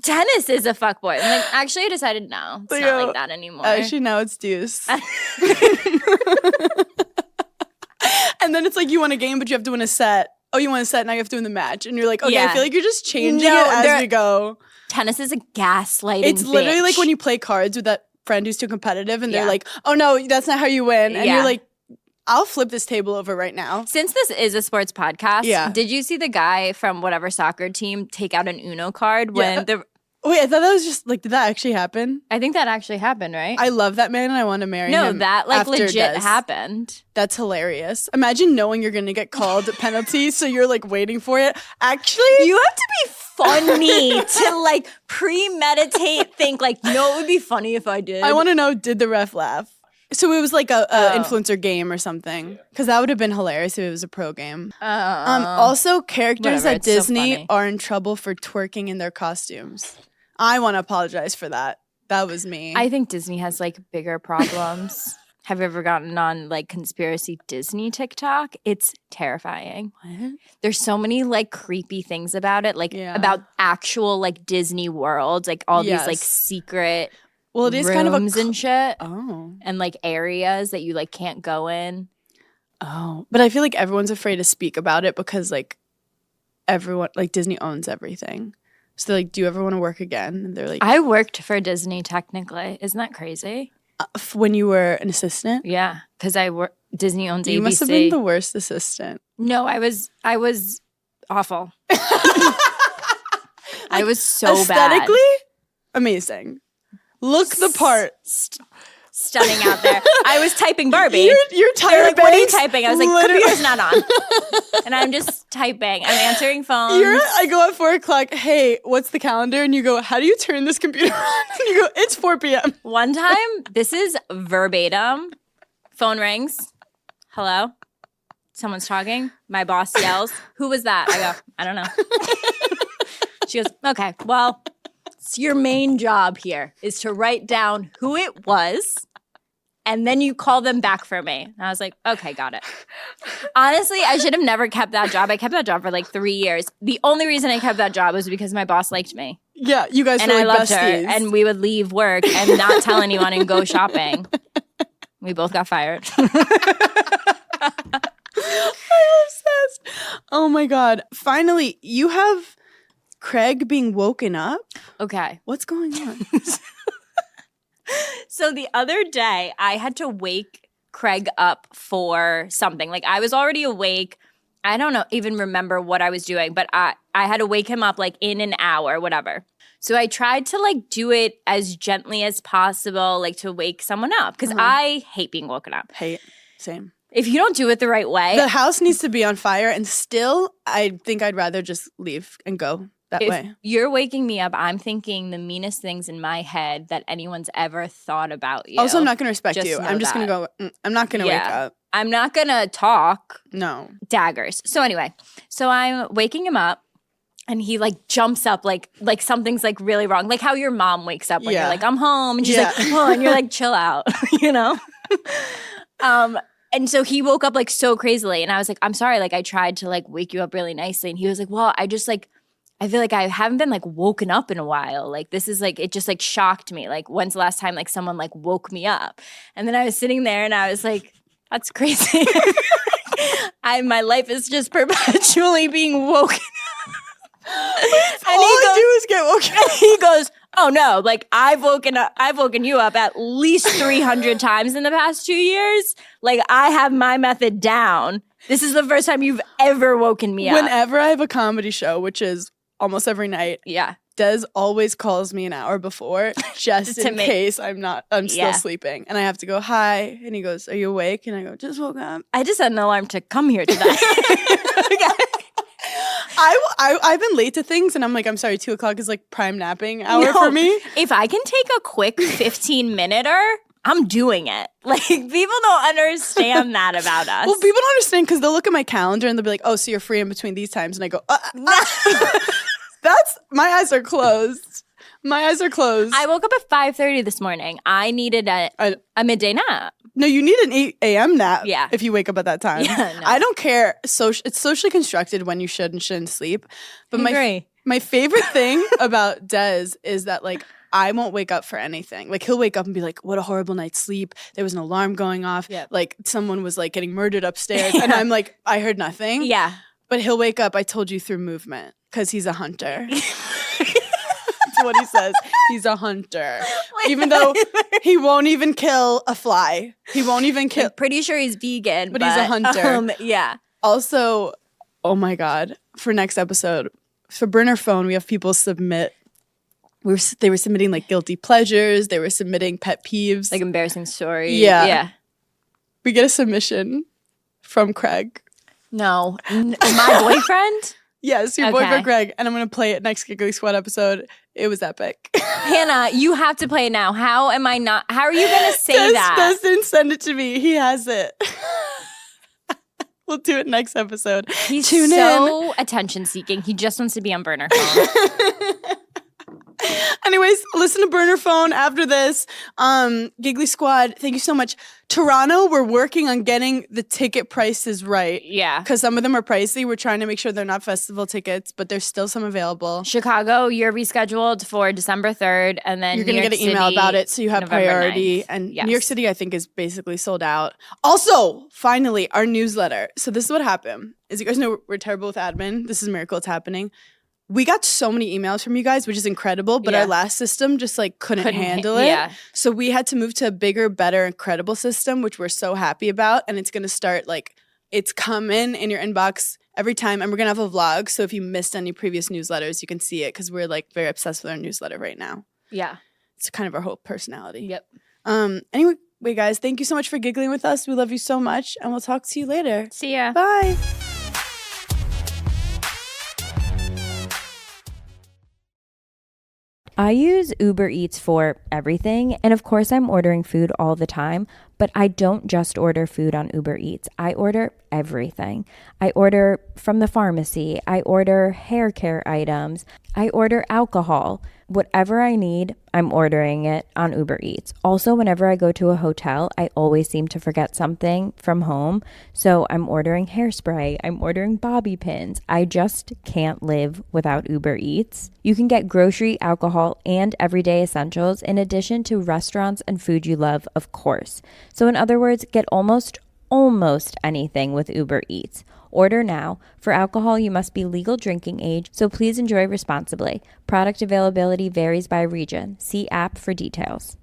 Tennis is a fuckboy. I'm like, actually, I decided no. It's not like that anymore. Actually, now it's deuce. And then it's like you won a game, but you have to win a set. Oh, you won a set, now you have to win the match. And you're like, okay, I feel like you're just changing it as we go. Tennis is a gaslighting It's literally bitch. like when you play cards with that friend who's too competitive and they're like, oh no, that's not how you win. And you're like, I'll flip this table over right now. Since this is a sports podcast, did you see the guy from whatever soccer team take out an Uno card when Wait, I thought that was just like, did that actually happen? I think that actually happened, right? I love that man and I want to marry him. No, that like after legit Des. happened. That's hilarious. Imagine knowing you're going to get called penalty, so you're like waiting for it. Actually, You have to be funny to like premeditate, think like, you know what would be funny if I did? I want to know, did the ref laugh? So it was like a influencer game or something, because that would have been hilarious if it was a pro game. Also, characters Whatever, at it's so Disney funny. are in trouble for twerking in their costumes. I want to apologize for that. That was me. I think Disney has like bigger problems. Have you ever gotten on like conspiracy Disney TikTok? It's terrifying. What? There's so many like creepy things about it, like Yeah. about actual like Disney worlds, like all these like Yes. secret Well, it is rooms kind of a and shit, Oh. and like areas that you like can't go in. Oh. But I feel like everyone's afraid to speak about it because like everyone, like Disney owns everything. So they're like, do you ever want to work again? And they're like, I worked for Disney technically. Isn't that crazy? when you were an assistant? Yeah, because Disney owns ABC. You must have been the worst assistant. No, I was awful. I was so Aesthetically, bad. amazing. Look the part. Stunning out there. I was typing Barbie. You're They're Tyra like, what are you Banks. typing? I was like, Literally- computer's not on. And I'm just typing. I'm answering phones. I go at 4:00. Hey, what's the calendar? And you go, how do you turn this computer on? And you go, it's 4 p.m. One time, this is verbatim. Phone rings. Hello? Someone's talking. My boss yells, who was that? I go, I don't know. She goes, okay, well, it's your main job here is to write down who it was, and then you call them back for me. And I was like, okay, got it. Honestly, I should have never kept that job. I kept that job for like 3 years. The only reason I kept that job was because my boss liked me. Yeah, you guys And were I like loved besties. her. And we would leave work and not tell anyone and go shopping. We both got fired. I'm obsessed. Oh my God. Finally, you have Craig being woken up? Okay. What's going on? So the other day, I had to wake Craig up for something. Like I was already awake. I don't know, even remember what I was doing, but I had to wake him up like in an hour, whatever. So I tried to like do it as gently as possible, like to wake someone up because I hate being woken up. Hey, same. If you don't do it the right way, The house needs to be on fire, and still, I think I'd rather just leave and go that if way. you're waking me up, I'm thinking the meanest things in my head that anyone's ever thought about you. Also, I'm not going to respect Just you. know I'm just going to that. go, I'm not going to wake Yeah. up. I'm not gonna talk. No. Daggers. So anyway, so I'm waking him up. And he like jumps up like something's like really wrong. Like how your mom wakes up when Yeah. you're like, I'm home. And she's Yeah. like, oh, and you're like, chill out, you know? And so he woke up like so crazily. And I was like, I'm sorry. Like I tried to like wake you up really nicely. And he was like, well, I just like, I feel like I haven't been like woken up in a while. Like this is like, it just like shocked me. Like when's the last time like someone like woke me up? And then I was sitting there and I was like, that's crazy. My life is just perpetually being woken up. All I do is get woken up. He goes, oh no, like I've woken you up at least 300 times in the past 2 years. Like I have my method down. This is the first time you've ever woken me up. Whenever I have a comedy show, which is almost every night, Yeah. Des always calls me an hour before just To in make- case I'm still Yeah. sleeping. And I have to go, hi. And he goes, are you awake? And I go, just woke up. I just had an alarm to come here today. I've been late to things and I'm like, I'm sorry, 2:00 is like prime napping hour No. for me. If I can take a quick 15-minute-er, I'm doing it. Like people don't understand that about us. Well, people don't understand because they'll look at my calendar and they'll be like, oh, so you're free in between these times. And I go, my eyes are closed. My eyes are closed. I woke up at 5:30 this morning. I needed a midday nap. No, you need an 8 a.m. nap Yeah. if you wake up at that time. Yeah, no. I don't care. It's socially constructed when you should and shouldn't sleep. But I agree. my favorite thing about Des is that like I won't wake up for anything. Like he'll wake up and be like, what a horrible night's sleep. There was an alarm going off. Yep. Like someone was like getting murdered upstairs. And I'm like, I heard nothing. Yeah. But he'll wake up, I told you, through movement because he's a hunter. That's what he says. He's a hunter. Even though he won't even kill a fly. He won't even kill. I'm pretty sure he's vegan, But he's a hunter. Yeah. Also, oh my God, for next episode, for Burner Phone, we have people submit they were submitting like guilty pleasures. They were submitting pet peeves. Like embarrassing stories. Yeah. Yeah. We get a submission from Craig. No. My boyfriend? Yes, your Okay. boyfriend Craig. And I'm going to play it next Giggly Squad episode. It was epic. Hannah, you have to play it now. How are you going to say that? Dustin send it to me. He has it. We'll do it next episode. He's Tune so attention seeking. He just wants to be on burner phone. Anyways, listen to Burner Phone after this. Giggly Squad, thank you so much. Toronto, we're working on getting the ticket prices right. Yeah. Because some of them are pricey. We're trying to make sure they're not festival tickets, but there's still some available. Chicago, you're rescheduled for December 3rd, and then You're going to get an email about it, so you have November priority. 9th. And Yes. New York City, I think, is basically sold out. Also, finally, our newsletter. So this is what happened. As you guys know, we're terrible with admin. This is a miracle. It's happening. We got so many emails from you guys, which is incredible, but our last system just like couldn't handle it. Yeah. So we had to move to a bigger, better, incredible system, which we're so happy about. And it's going to start like, it's coming in your inbox every time. And we're going to have a vlog. So if you missed any previous newsletters, you can see it because we're like very obsessed with our newsletter right now. Yeah. It's kind of our whole personality. Yep. Anyway, guys, thank you so much for giggling with us. We love you so much. And we'll talk to you later. See ya. Bye. I use Uber Eats for everything, and of course I'm ordering food all the time, but I don't just order food on Uber Eats. I order everything. I order from the pharmacy, I order hair care items, I order alcohol. Whatever I need, I'm ordering it on Uber Eats. Also, whenever I go to a hotel, I always seem to forget something from home. So I'm ordering hairspray, I'm ordering bobby pins. I just can't live without Uber Eats. You can get grocery, alcohol, and everyday essentials in addition to restaurants and food you love, of course. So in other words, get almost anything with Uber Eats. Order now. For alcohol, you must be legal drinking age, so please enjoy responsibly. Product availability varies by region. See app for details.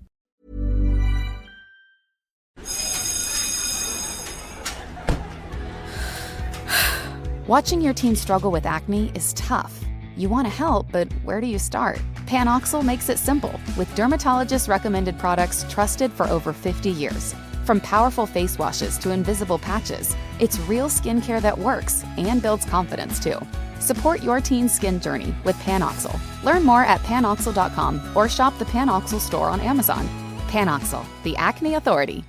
Watching your teen struggle with acne is tough. You want to help, but where do you start? Panoxyl makes it simple with dermatologist-recommended products trusted for over 50 years. From powerful face washes to invisible patches, it's real skincare that works and builds confidence too. Support your teen's skin journey with Panoxyl. Learn more at panoxyl.com or shop the Panoxyl store on Amazon. Panoxyl, the acne authority.